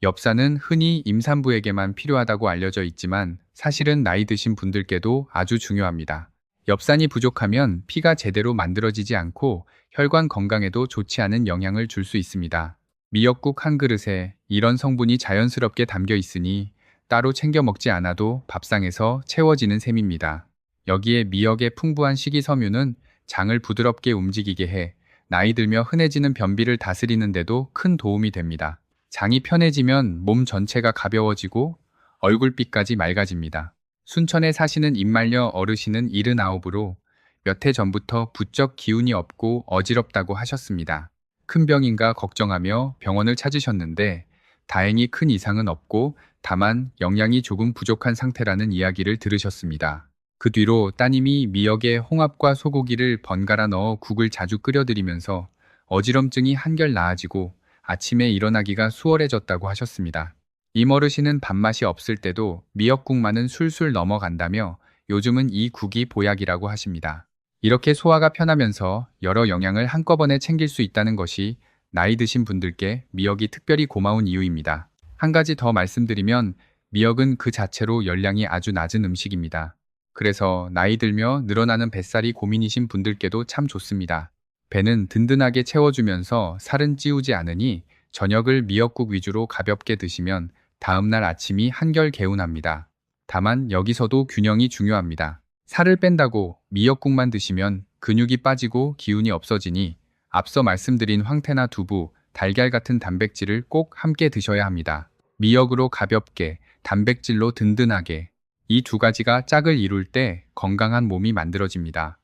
엽산은 흔히 임산부에게만 필요하다고 알려져 있지만 사실은 나이 드신 분들께도 아주 중요합니다. 엽산이 부족하면 피가 제대로 만들어지지 않고 혈관 건강에도 좋지 않은 영향을 줄 수 있습니다. 미역국 한 그릇에 이런 성분이 자연스럽게 담겨 있으니 따로 챙겨 먹지 않아도 밥상에서 채워지는 셈입니다. 여기에 미역의 풍부한 식이섬유는 장을 부드럽게 움직이게 해 나이 들며 흔해지는 변비를 다스리는 데도 큰 도움이 됩니다. 장이 편해지면 몸 전체가 가벼워지고 얼굴빛까지 맑아집니다. 순천에 사시는 임말려 어르신은 79으로 몇 해 전부터 부쩍 기운이 없고 어지럽다고 하셨습니다. 큰 병인가 걱정하며 병원을 찾으셨는데 다행히 큰 이상은 없고 다만 영양이 조금 부족한 상태라는 이야기를 들으셨습니다. 그 뒤로 따님이 미역에 홍합과 소고기를 번갈아 넣어 국을 자주 끓여드리면서 어지럼증이 한결 나아지고 아침에 일어나기가 수월해졌다고 하셨습니다. 이머르시는 밥맛이 없을 때도 미역국만은 술술 넘어간다며 요즘은 이 국이 보약이라고 하십니다. 이렇게 소화가 편하면서 여러 영양을 한꺼번에 챙길 수 있다는 것이 나이 드신 분들께 미역이 특별히 고마운 이유입니다. 한 가지 더 말씀드리면 미역은 그 자체로 열량이 아주 낮은 음식입니다. 그래서 나이 들며 늘어나는 뱃살이 고민이신 분들께도 참 좋습니다. 배는 든든하게 채워주면서 살은 찌우지 않으니 저녁을 미역국 위주로 가볍게 드시면 다음날 아침이 한결 개운합니다. 다만 여기서도 균형이 중요합니다. 살을 뺀다고 미역국만 드시면 근육이 빠지고 기운이 없어지니 앞서 말씀드린 황태나 두부, 달걀 같은 단백질을 꼭 함께 드셔야 합니다. 미역으로 가볍게, 단백질로 든든하게 이 두 가지가 짝을 이룰 때 건강한 몸이 만들어집니다.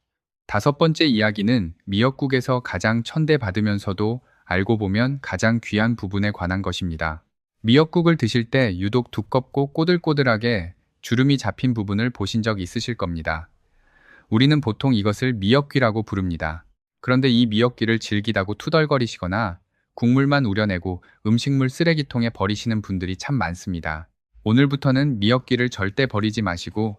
다섯 번째 이야기는 미역국에서 가장 천대받으면서도 알고 보면 가장 귀한 부분에 관한 것입니다. 미역국을 드실 때 유독 두껍고 꼬들꼬들하게 주름이 잡힌 부분을 보신 적 있으실 겁니다. 우리는 보통 이것을 미역귀라고 부릅니다. 그런데 이 미역귀를 질기다고 투덜거리시거나 국물만 우려내고 음식물 쓰레기통에 버리시는 분들이 참 많습니다. 오늘부터는 미역귀를 절대 버리지 마시고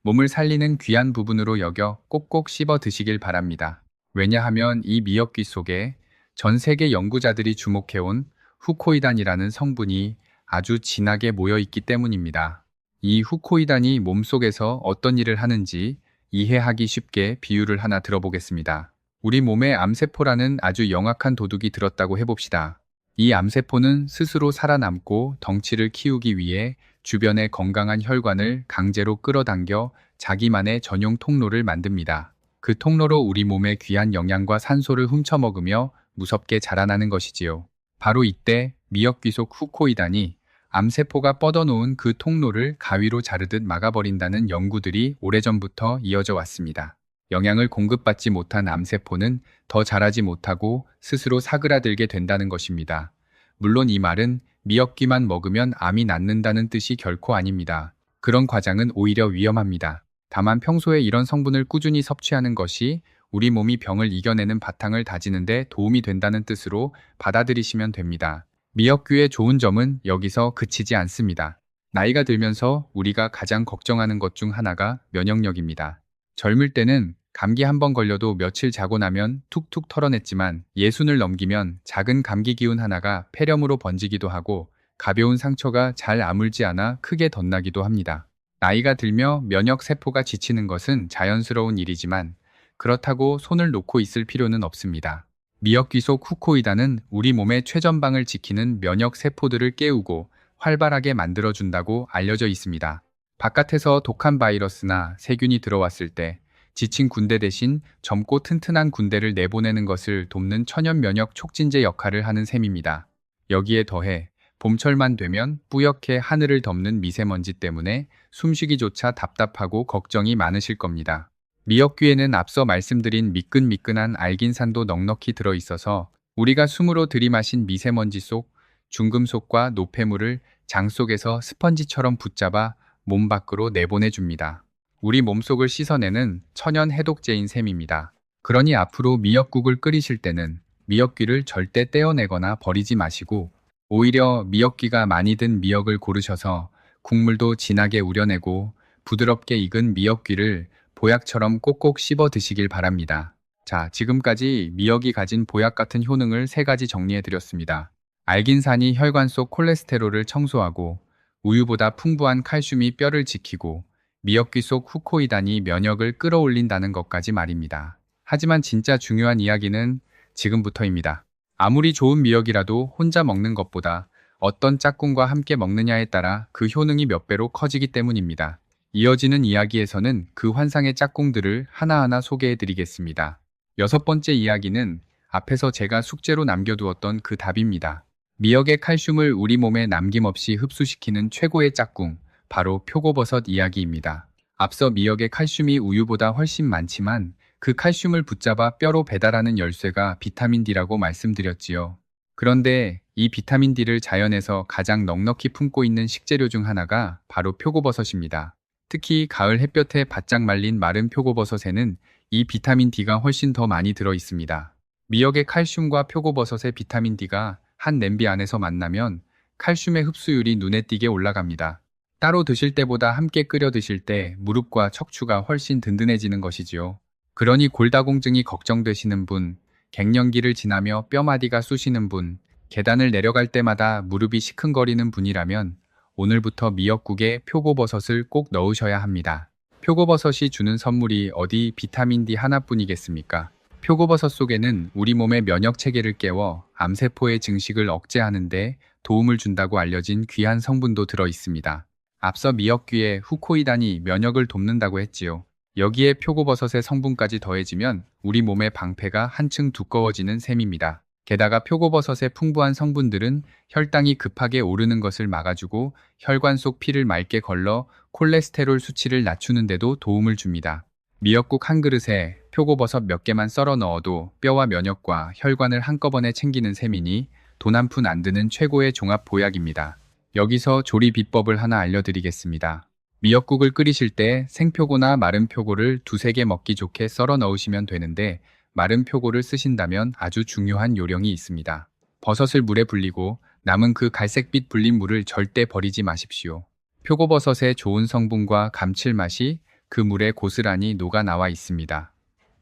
몸을 살리는 귀한 부분으로 여겨 꼭꼭 씹어 드시길 바랍니다. 왜냐하면 이 미역귀 속에 전 세계 연구자들이 주목해온 후코이단이라는 성분이 아주 진하게 모여 있기 때문입니다. 이 후코이단이 몸속에서 어떤 일을 하는지 이해하기 쉽게 비유를 하나 들어보겠습니다. 우리 몸에 암세포라는 아주 영악한 도둑이 들었다고 해봅시다. 이 암세포는 스스로 살아남고 덩치를 키우기 위해 주변의 건강한 혈관을 강제로 끌어당겨 자기만의 전용 통로를 만듭니다. 그 통로로 우리 몸의 귀한 영양과 산소를 훔쳐먹으며 무섭게 자라나는 것이지요. 바로 이때 미역귀 속 후코이단이 암세포가 뻗어놓은 그 통로를 가위로 자르듯 막아버린다는 연구들이 오래전부터 이어져 왔습니다. 영양을 공급받지 못한 암세포는 더 자라지 못하고 스스로 사그라들게 된다는 것입니다. 물론 이 말은 미역귀만 먹으면 암이 낫는다는 뜻이 결코 아닙니다. 그런 과장은 오히려 위험합니다. 다만 평소에 이런 성분을 꾸준히 섭취하는 것이 우리 몸이 병을 이겨내는 바탕을 다지는 데 도움이 된다는 뜻으로 받아들이시면 됩니다. 미역귀의 좋은 점은 여기서 그치지 않습니다. 나이가 들면서 우리가 가장 걱정하는 것 중 하나가 면역력입니다. 젊을 때는 감기 한 번 걸려도 며칠 자고 나면 툭툭 털어냈지만 60을 넘기면 작은 감기 기운 하나가 폐렴으로 번지기도 하고 가벼운 상처가 잘 아물지 않아 크게 덧나기도 합니다. 나이가 들며 면역 세포가 지치는 것은 자연스러운 일이지만 그렇다고 손을 놓고 있을 필요는 없습니다. 미역귀 속 후코이단은 우리 몸의 최전방을 지키는 면역 세포들을 깨우고 활발하게 만들어준다고 알려져 있습니다. 바깥에서 독한 바이러스나 세균이 들어왔을 때 지친 군대 대신 젊고 튼튼한 군대를 내보내는 것을 돕는 천연 면역 촉진제 역할을 하는 셈입니다. 여기에 더해 봄철만 되면 뿌옇게 하늘을 덮는 미세먼지 때문에 숨쉬기조차 답답하고 걱정이 많으실 겁니다. 미역귀에는 앞서 말씀드린 미끈미끈한 알긴산도 넉넉히 들어있어서 우리가 숨으로 들이마신 미세먼지 속 중금속과 노폐물을 장 속에서 스펀지처럼 붙잡아 몸 밖으로 내보내줍니다. 우리 몸속을 씻어내는 천연 해독제인 셈입니다. 그러니 앞으로 미역국을 끓이실 때는 미역귀를 절대 떼어내거나 버리지 마시고 오히려 미역귀가 많이 든 미역을 고르셔서 국물도 진하게 우려내고 부드럽게 익은 미역귀를 보약처럼 꼭꼭 씹어 드시길 바랍니다. 자, 지금까지 미역이 가진 보약 같은 효능을 3가지 정리해드렸습니다. 알긴산이 혈관 속 콜레스테롤을 청소하고 우유보다 풍부한 칼슘이 뼈를 지키고 미역귀 속 후코이단이 면역을 끌어올린다는 것까지 말입니다. 하지만 진짜 중요한 이야기는 지금부터입니다. 아무리 좋은 미역이라도 혼자 먹는 것보다 어떤 짝꿍과 함께 먹느냐에 따라 그 효능이 몇 배로 커지기 때문입니다. 이어지는 이야기에서는 그 환상의 짝꿍들을 하나하나 소개해 드리겠습니다. 여섯 번째 이야기는 앞에서 제가 숙제로 남겨두었던 그 답입니다. 미역의 칼슘을 우리 몸에 남김없이 흡수시키는 최고의 짝꿍, 바로 표고버섯 이야기입니다. 앞서 미역의 칼슘이 우유보다 훨씬 많지만 그 칼슘을 붙잡아 뼈로 배달하는 열쇠가 비타민 D라고 말씀드렸지요. 그런데 이 비타민 D를 자연에서 가장 넉넉히 품고 있는 식재료 중 하나가 바로 표고버섯입니다. 특히 가을 햇볕에 바짝 말린 마른 표고버섯에는 이 비타민 D가 훨씬 더 많이 들어 있습니다. 미역의 칼슘과 표고버섯의 비타민 D가 한 냄비 안에서 만나면 칼슘의 흡수율이 눈에 띄게 올라갑니다. 따로 드실 때보다 함께 끓여 드실 때 무릎과 척추가 훨씬 든든해지는 것이지요. 그러니 골다공증이 걱정되시는 분, 갱년기를 지나며 뼈마디가 쑤시는 분, 계단을 내려갈 때마다 무릎이 시큰거리는 분이라면 오늘부터 미역국에 표고버섯을 꼭 넣으셔야 합니다. 표고버섯이 주는 선물이 어디 비타민 D 하나뿐이겠습니까? 표고버섯 속에는 우리 몸의 면역 체계를 깨워 암세포의 증식을 억제하는 데 도움을 준다고 알려진 귀한 성분도 들어 있습니다. 앞서 미역귀에 후코이단이 면역을 돕는다고 했지요. 여기에 표고버섯의 성분까지 더해지면 우리 몸의 방패가 한층 두꺼워지는 셈입니다. 게다가 표고버섯의 풍부한 성분들은 혈당이 급하게 오르는 것을 막아주고 혈관 속 피를 맑게 걸러 콜레스테롤 수치를 낮추는 데도 도움을 줍니다. 미역국 한 그릇에 표고버섯 몇 개만 썰어 넣어도 뼈와 면역과 혈관을 한꺼번에 챙기는 셈이니 돈 한 푼 안 드는 최고의 종합 보약입니다. 여기서 조리 비법을 하나 알려드리겠습니다. 미역국을 끓이실 때 생표고나 마른 표고를 두세 개 먹기 좋게 썰어 넣으시면 되는데 마른 표고를 쓰신다면 아주 중요한 요령이 있습니다. 버섯을 물에 불리고 남은 그 갈색빛 불린 물을 절대 버리지 마십시오. 표고버섯의 좋은 성분과 감칠맛이 그 물에 고스란히 녹아 나와 있습니다.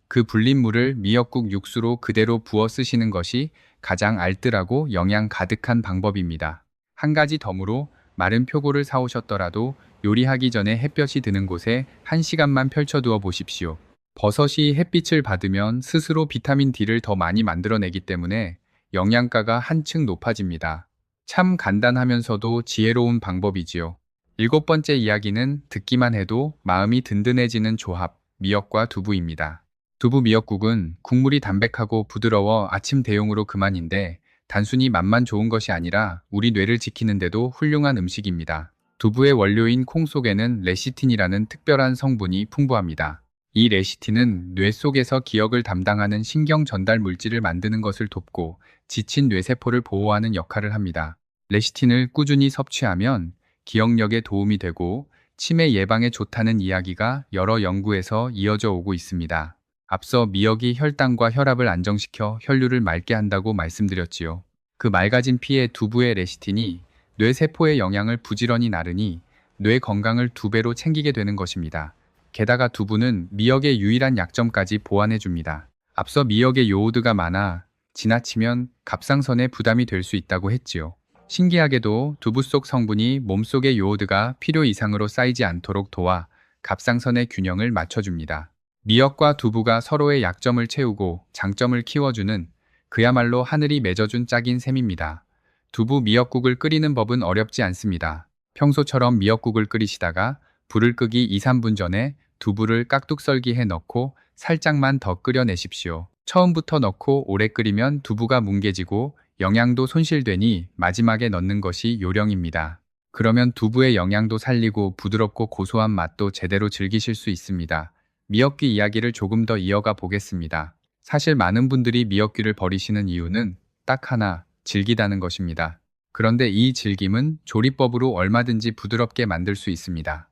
그 불린 물을 미역국 육수로 그대로 부어 쓰시는 것이 가장 알뜰하고 영양 가득한 방법입니다. 한 가지 덤으로 마른 표고를 사오셨더라도 요리하기 전에 햇볕이 드는 곳에 1시간만 펼쳐두어 보십시오. 버섯이 햇빛을 받으면 스스로 비타민 D를 더 많이 만들어내기 때문에 영양가가 한층 높아집니다. 참 간단하면서도 지혜로운 방법이지요. 일곱 번째 이야기는 듣기만 해도 마음이 든든해지는 조합, 미역과 두부입니다. 두부 미역국은 국물이 담백하고 부드러워 아침 대용으로 그만인데 단순히 맛만 좋은 것이 아니라 우리 뇌를 지키는데도 훌륭한 음식입니다. 두부의 원료인 콩 속에는 레시틴이라는 특별한 성분이 풍부합니다. 이 레시틴은 뇌 속에서 기억을 담당하는 신경 전달 물질을 만드는 것을 돕고 지친 뇌세포를 보호하는 역할을 합니다. 레시틴을 꾸준히 섭취하면 기억력에 도움이 되고 치매 예방에 좋다는 이야기가 여러 연구에서 이어져 오고 있습니다. 앞서 미역이 혈당과 혈압을 안정시켜 혈류를 맑게 한다고 말씀드렸지요. 그 맑아진 피에 두부의 레시틴이 뇌세포의 영양을 부지런히 나르니 뇌 건강을 2배로 챙기게 되는 것입니다. 게다가 두부는 미역의 유일한 약점까지 보완해줍니다. 앞서 미역에 요오드가 많아 지나치면 갑상선에 부담이 될 수 있다고 했지요. 신기하게도 두부 속 성분이 몸속의 요오드가 필요 이상으로 쌓이지 않도록 도와 갑상선의 균형을 맞춰줍니다. 미역과 두부가 서로의 약점을 채우고 장점을 키워주는 그야말로 하늘이 맺어준 짝인 셈입니다. 두부 미역국을 끓이는 법은 어렵지 않습니다. 평소처럼 미역국을 끓이시다가 불을 끄기 2-3분 전에 두부를 깍둑 썰기해 넣고 살짝만 더 끓여내십시오. 처음부터 넣고 오래 끓이면 두부가 뭉개지고 영양도 손실되니 마지막에 넣는 것이 요령입니다. 그러면 두부의 영양도 살리고 부드럽고 고소한 맛도 제대로 즐기실 수 있습니다. 미역귀 이야기를 조금 더 이어가 보겠습니다. 사실 많은 분들이 미역귀를 버리시는 이유는 딱 하나, 질기다는 것입니다. 그런데 이 질김은 조리법으로 얼마든지 부드럽게 만들 수 있습니다.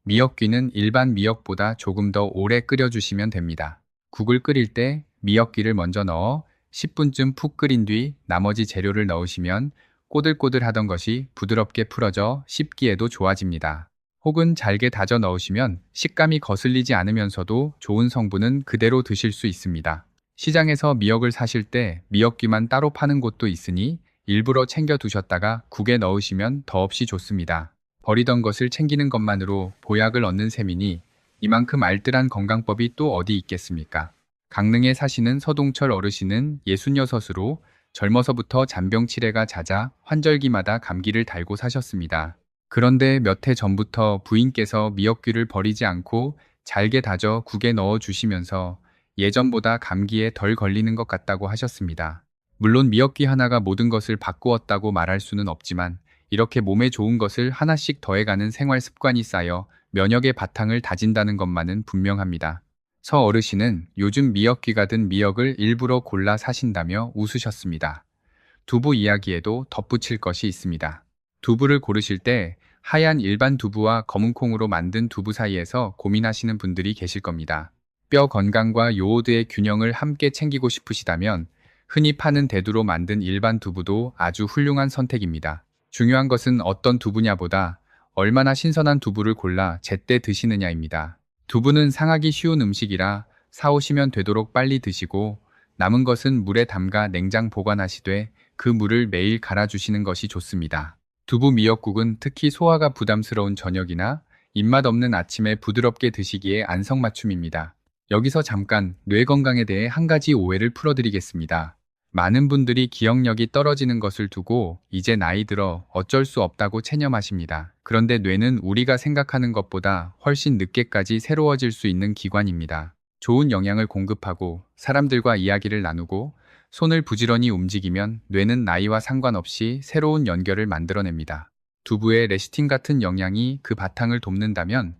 미역귀는 일반 미역보다 조금 더 오래 끓여주시면 됩니다. 국을 끓일 때 미역귀를 먼저 넣어 10분쯤 푹 끓인 뒤 나머지 재료를 넣으시면 꼬들꼬들하던 것이 부드럽게 풀어져 씹기에도 좋아집니다. 혹은 잘게 다져 넣으시면 식감이 거슬리지 않으면서도 좋은 성분은 그대로 드실 수 있습니다. 시장에서 미역을 사실 때 미역귀만 따로 파는 곳도 있으니 일부러 챙겨 두셨다가 국에 넣으시면 더없이 좋습니다. 버리던 것을 챙기는 것만으로 보약을 얻는 셈이니 이만큼 알뜰한 건강법이 또 어디 있겠습니까? 강릉에 사시는 서동철 어르신은 66으로 젊어서부터 잔병 치레가 잦아 환절기마다 감기를 달고 사셨습니다. 그런데 몇 해 전부터 부인께서 미역귀를 버리지 않고 잘게 다져 국에 넣어 주시면서 예전보다 감기에 덜 걸리는 것 같다고 하셨습니다. 물론 미역귀 하나가 모든 것을 바꾸었다고 말할 수는 없지만 이렇게 몸에 좋은 것을 하나씩 더해가는 생활 습관이 쌓여 면역의 바탕을 다진다는 것만은 분명합니다. 서 어르신은 요즘 미역귀가 든 미역을 일부러 골라 사신다며 웃으셨습니다. 두부 이야기에도 덧붙일 것이 있습니다. 두부를 고르실 때 하얀 일반 두부와 검은 콩으로 만든 두부 사이에서 고민하시는 분들이 계실 겁니다. 뼈 건강과 요오드의 균형을 함께 챙기고 싶으시다면 흔히 파는 대두로 만든 일반 두부도 아주 훌륭한 선택입니다. 중요한 것은 어떤 두부냐보다 얼마나 신선한 두부를 골라 제때 드시느냐입니다. 두부는 상하기 쉬운 음식이라 사오시면 되도록 빨리 드시고 남은 것은 물에 담가 냉장 보관하시되 그 물을 매일 갈아주시는 것이 좋습니다. 두부 미역국은 특히 소화가 부담스러운 저녁이나 입맛 없는 아침에 부드럽게 드시기에 안성맞춤입니다. 여기서 잠깐 뇌 건강에 대해 한 가지 오해를 풀어드리겠습니다. 많은 분들이 기억력이 떨어지는 것을 두고 이제 나이 들어 어쩔 수 없다고 체념하십니다. 그런데 뇌는 우리가 생각하는 것보다 훨씬 늦게까지 새로워질 수 있는 기관입니다. 좋은 영양을 공급하고 사람들과 이야기를 나누고 손을 부지런히 움직이면 뇌는 나이와 상관없이 새로운 연결을 만들어냅니다. 두부의 레시틴 같은 영양이 그 바탕을 돕는다면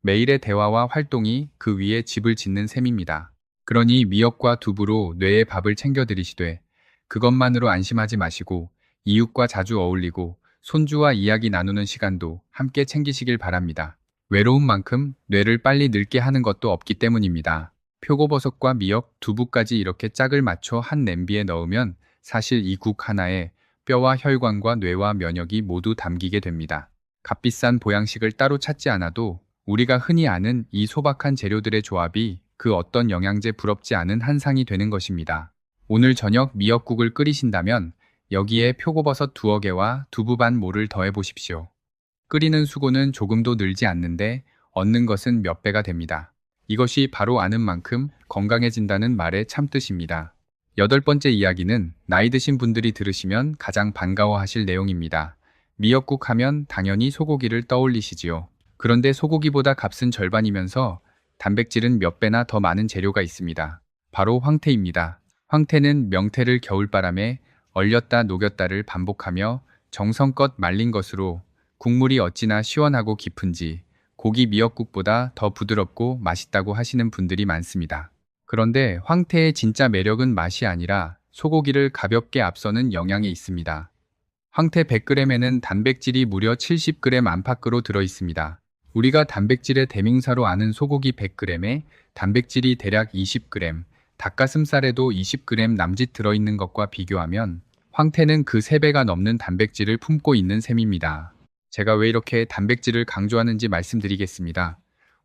매일의 대화와 활동이 그 위에 집을 짓는 셈입니다. 그러니 미역과 두부로 뇌에 밥을 챙겨 드리시되 그것만으로 안심하지 마시고 이웃과 자주 어울리고 손주와 이야기 나누는 시간도 함께 챙기시길 바랍니다. 외로운 만큼 뇌를 빨리 늙게 하는 것도 없기 때문입니다. 표고버섯과 미역, 두부까지 이렇게 짝을 맞춰 한 냄비에 넣으면 사실 이 국 하나에 뼈와 혈관과 뇌와 면역이 모두 담기게 됩니다. 값비싼 보양식을 따로 찾지 않아도 우리가 흔히 아는 이 소박한 재료들의 조합이 그 어떤 영양제 부럽지 않은 한상이 되는 것입니다. 오늘 저녁 미역국을 끓이신다면 여기에 표고버섯 2개와 두부 반 모를 더해 보십시오. 끓이는 수고는 조금도 늘지 않는데 얻는 것은 몇 배가 됩니다. 이것이 바로 아는 만큼 건강해진다는 말의 참뜻입니다. 8번째 이야기는 나이 드신 분들이 들으시면 가장 반가워하실 내용입니다. 미역국 하면 당연히 소고기를 떠올리시지요. 그런데 소고기보다 값은 절반이면서 단백질은 몇 배나 더 많은 재료가 있습니다. 바로 황태입니다. 황태는 명태를 겨울바람에 얼렸다 녹였다를 반복하며 정성껏 말린 것으로 국물이 어찌나 시원하고 깊은지 고기 미역국보다 더 부드럽고 맛있다고 하시는 분들이 많습니다. 그런데 황태의 진짜 매력은 맛이 아니라 소고기를 가볍게 앞서는 영양에 있습니다. 황태 100g에는 단백질이 무려 70g 안팎으로 들어 있습니다. 우리가 단백질의 대명사로 아는 소고기 100g에 단백질이 대략 20g, 닭가슴살에도 20g 남짓 들어있는 것과 비교하면 황태는 그 3배가 넘는 단백질을 품고 있는 셈입니다. 제가 왜 이렇게 단백질을 강조하는지 말씀드리겠습니다.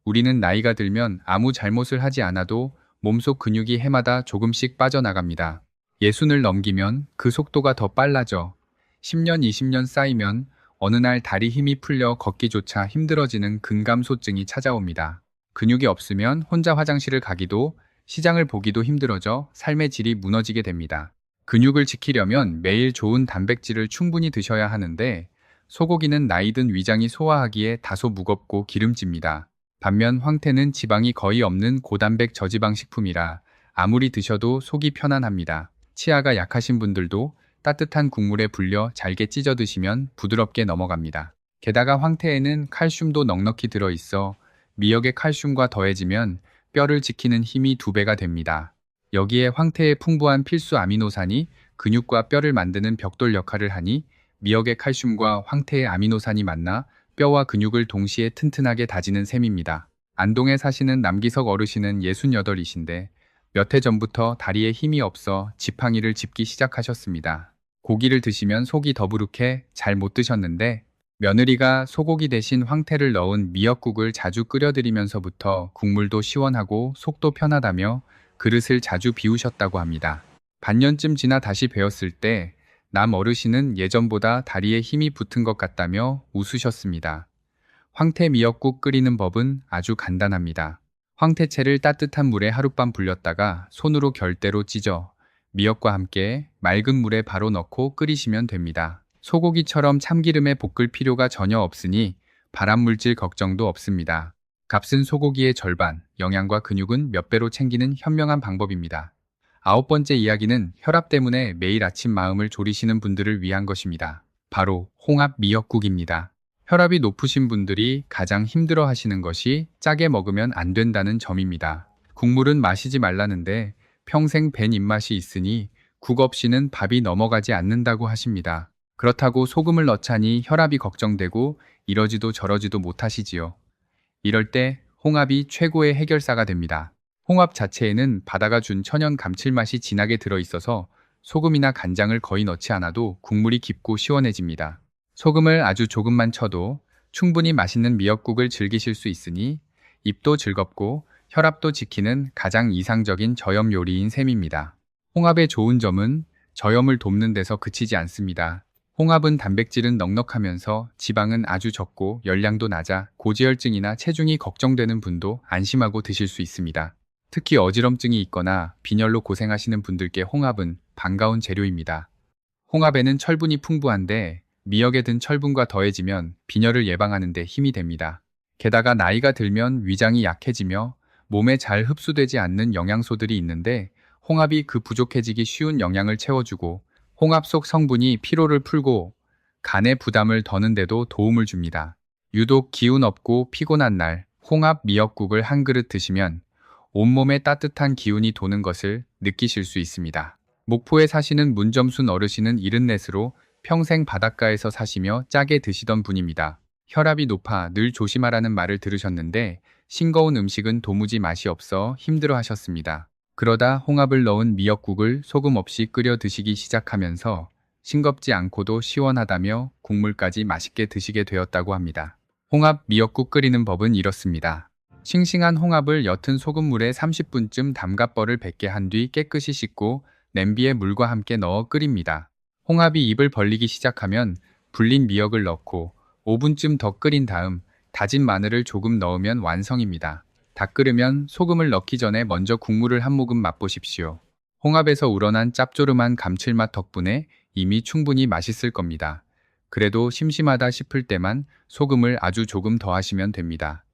우리는 나이가 들면 아무 잘못을 하지 않아도 몸속 근육이 해마다 조금씩 빠져나갑니다. 60을 넘기면 그 속도가 더 빨라져 10년, 20년 쌓이면 어느 날 다리 힘이 풀려 걷기조차 힘들어지는 근감소증이 찾아옵니다. 근육이 없으면 혼자 화장실을 가기도 시장을 보기도 힘들어져 삶의 질이 무너지게 됩니다. 근육을 지키려면 매일 좋은 단백질을 충분히 드셔야 하는데 소고기는 나이든 위장이 소화하기에 다소 무겁고 기름집니다. 반면 황태는 지방이 거의 없는 고단백 저지방 식품이라 아무리 드셔도 속이 편안합니다. 치아가 약하신 분들도 따뜻한 국물에 불려 잘게 찢어 드시면 부드럽게 넘어갑니다. 게다가 황태에는 칼슘도 넉넉히 들어있어 미역의 칼슘과 더해지면 뼈를 지키는 힘이 2배가 됩니다. 여기에 황태의 풍부한 필수 아미노산이 근육과 뼈를 만드는 벽돌 역할을 하니 미역의 칼슘과 황태의 아미노산이 만나 뼈와 근육을 동시에 튼튼하게 다지는 셈입니다. 안동에 사시는 남기석 어르신은 68이신데 몇 해 전부터 다리에 힘이 없어 지팡이를 짚기 시작하셨습니다. 고기를 드시면 속이 더부룩해 잘 못 드셨는데 며느리가 소고기 대신 황태를 넣은 미역국을 자주 끓여드리면서부터 국물도 시원하고 속도 편하다며 그릇을 자주 비우셨다고 합니다. 반년쯤 지나 다시 배웠을 때 남 어르신은 예전보다 다리에 힘이 붙은 것 같다며 웃으셨습니다. 황태 미역국 끓이는 법은 아주 간단합니다. 황태채를 따뜻한 물에 하룻밤 불렸다가 손으로 결대로 찢어 미역과 함께 맑은 물에 바로 넣고 끓이시면 됩니다. 소고기처럼 참기름에 볶을 필요가 전혀 없으니 발암물질 걱정도 없습니다. 값은 소고기의 절반, 영양과 근육은 몇 배로 챙기는 현명한 방법입니다. 아홉 번째 이야기는 혈압 때문에 매일 아침 마음을 졸이시는 분들을 위한 것입니다. 바로 홍합 미역국입니다. 혈압이 높으신 분들이 가장 힘들어 하시는 것이 짜게 먹으면 안 된다는 점입니다. 국물은 마시지 말라는데 평생 밴 입맛이 있으니 국 없이는 밥이 넘어가지 않는다고 하십니다. 그렇다고 소금을 넣자니 혈압이 걱정되고 이러지도 저러지도 못하시지요. 이럴 때 홍합이 최고의 해결사가 됩니다. 홍합 자체에는 바다가 준 천연 감칠맛이 진하게 들어있어서 소금이나 간장을 거의 넣지 않아도 국물이 깊고 시원해집니다. 소금을 아주 조금만 쳐도 충분히 맛있는 미역국을 즐기실 수 있으니 입도 즐겁고 혈압도 지키는 가장 이상적인 저염 요리인 셈입니다. 홍합의 좋은 점은 저염을 돕는 데서 그치지 않습니다. 홍합은 단백질은 넉넉하면서 지방은 아주 적고 열량도 낮아 고지혈증이나 체중이 걱정되는 분도 안심하고 드실 수 있습니다. 특히 어지럼증이 있거나 빈혈로 고생하시는 분들께 홍합은 반가운 재료입니다. 홍합에는 철분이 풍부한데 미역에 든 철분과 더해지면 빈혈을 예방하는 데 힘이 됩니다. 게다가 나이가 들면 위장이 약해지며 몸에 잘 흡수되지 않는 영양소들이 있는데 홍합이 그 부족해지기 쉬운 영양을 채워주고 홍합 속 성분이 피로를 풀고 간의 부담을 더는 데도 도움을 줍니다. 유독 기운 없고 피곤한 날 홍합 미역국을 한 그릇 드시면 온몸에 따뜻한 기운이 도는 것을 느끼실 수 있습니다. 목포에 사시는 문점순 어르신은 74으로 평생 바닷가에서 사시며 짜게 드시던 분입니다. 혈압이 높아 늘 조심하라는 말을 들으셨는데 싱거운 음식은 도무지 맛이 없어 힘들어 하셨습니다. 그러다 홍합을 넣은 미역국을 소금 없이 끓여 드시기 시작하면서 싱겁지 않고도 시원하다며 국물까지 맛있게 드시게 되었다고 합니다. 홍합 미역국 끓이는 법은 이렇습니다. 싱싱한 홍합을 옅은 소금물에 30분쯤 담가 뻘을 벗게 한 뒤 깨끗이 씻고 냄비에 물과 함께 넣어 끓입니다. 홍합이 입을 벌리기 시작하면 불린 미역을 넣고 5분쯤 더 끓인 다음 다진 마늘을 조금 넣으면 완성입니다. 다 끓으면 소금을 넣기 전에 먼저 국물을 한 모금 맛보십시오. 홍합에서 우러난 짭조름한 감칠맛 덕분에 이미 충분히 맛있을 겁니다. 그래도 심심하다 싶을 때만 소금을 아주 조금 더 하시면 됩니다.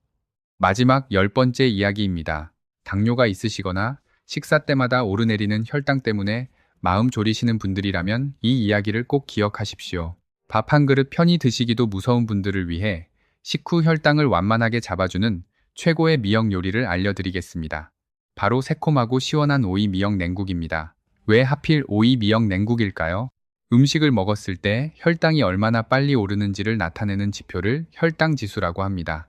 마지막 10번째 이야기입니다. 당뇨가 있으시거나 식사 때마다 오르내리는 혈당 때문에 마음 졸이시는 분들이라면 이 이야기를 꼭 기억하십시오. 밥 한 그릇 편히 드시기도 무서운 분들을 위해 식후 혈당을 완만하게 잡아주는 최고의 미역 요리를 알려드리겠습니다. 바로 새콤하고 시원한 오이 미역 냉국입니다. 왜 하필 오이 미역 냉국일까요? 음식을 먹었을 때 혈당이 얼마나 빨리 오르는지를 나타내는 지표를 혈당 지수라고 합니다.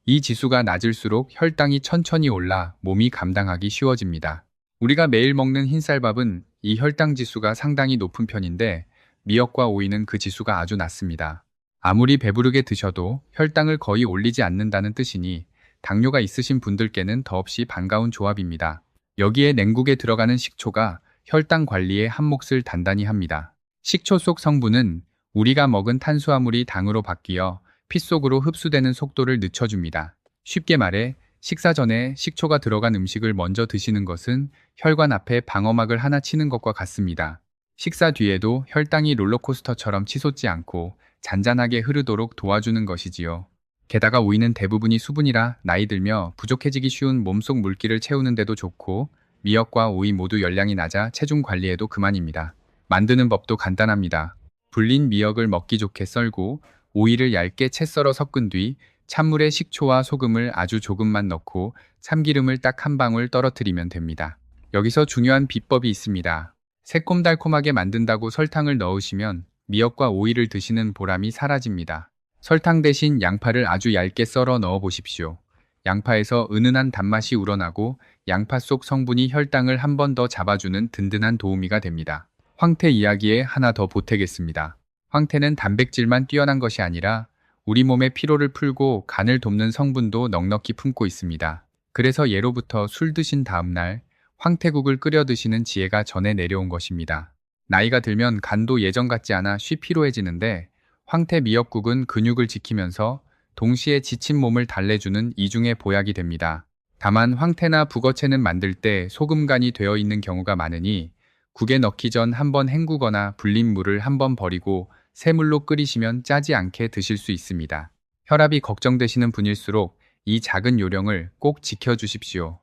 이 지수가 낮을수록 혈당이 천천히 올라 몸이 감당하기 쉬워집니다. 우리가 매일 먹는 흰쌀밥은 이 혈당 지수가 상당히 높은 편인데 미역과 오이는 그 지수가 아주 낮습니다. 아무리 배부르게 드셔도 혈당을 거의 올리지 않는다는 뜻이니 당뇨가 있으신 분들께는 더없이 반가운 조합입니다. 여기에 냉국에 들어가는 식초가 혈당 관리에 한몫을 단단히 합니다. 식초 속 성분은 우리가 먹은 탄수화물이 당으로 바뀌어 피 속으로 흡수되는 속도를 늦춰줍니다. 쉽게 말해 식사 전에 식초가 들어간 음식을 먼저 드시는 것은 혈관 앞에 방어막을 하나 치는 것과 같습니다. 식사 뒤에도 혈당이 롤러코스터처럼 치솟지 않고 잔잔하게 흐르도록 도와주는 것이지요. 게다가 오이는 대부분이 수분이라 나이 들며 부족해지기 쉬운 몸속 물기를 채우는 데도 좋고 미역과 오이 모두 열량이 낮아 체중 관리에도 그만입니다. 만드는 법도 간단합니다. 불린 미역을 먹기 좋게 썰고 오이를 얇게 채 썰어 섞은 뒤 찬물에 식초와 소금을 아주 조금만 넣고 참기름을 딱 한 방울 떨어뜨리면 됩니다. 여기서 중요한 비법이 있습니다. 새콤달콤하게 만든다고 설탕을 넣으시면 미역과 오이를 드시는 보람이 사라집니다. 설탕 대신 양파를 아주 얇게 썰어 넣어 보십시오. 양파에서 은은한 단맛이 우러나고 양파 속 성분이 혈당을 한 번 더 잡아주는 든든한 도우미가 됩니다. 황태 이야기에 하나 더 보태겠습니다. 황태는 단백질만 뛰어난 것이 아니라 우리 몸의 피로를 풀고 간을 돕는 성분도 넉넉히 품고 있습니다. 그래서 예로부터 술 드신 다음날 황태국을 끓여 드시는 지혜가 전해 내려온 것입니다. 나이가 들면 간도 예전 같지 않아 쉬 피로해지는데 황태 미역국은 근육을 지키면서 동시에 지친 몸을 달래주는 이중의 보약이 됩니다. 다만 황태나 북어채는 만들 때 소금간이 되어 있는 경우가 많으니 국에 넣기 전 한번 헹구거나 불린 물을 한번 버리고 새 물로 끓이시면 짜지 않게 드실 수 있습니다. 혈압이 걱정되시는 분일수록 이 작은 요령을 꼭 지켜주십시오.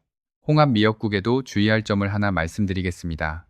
홍합 미역국에도 주의할 점을 하나 말씀드리겠습니다.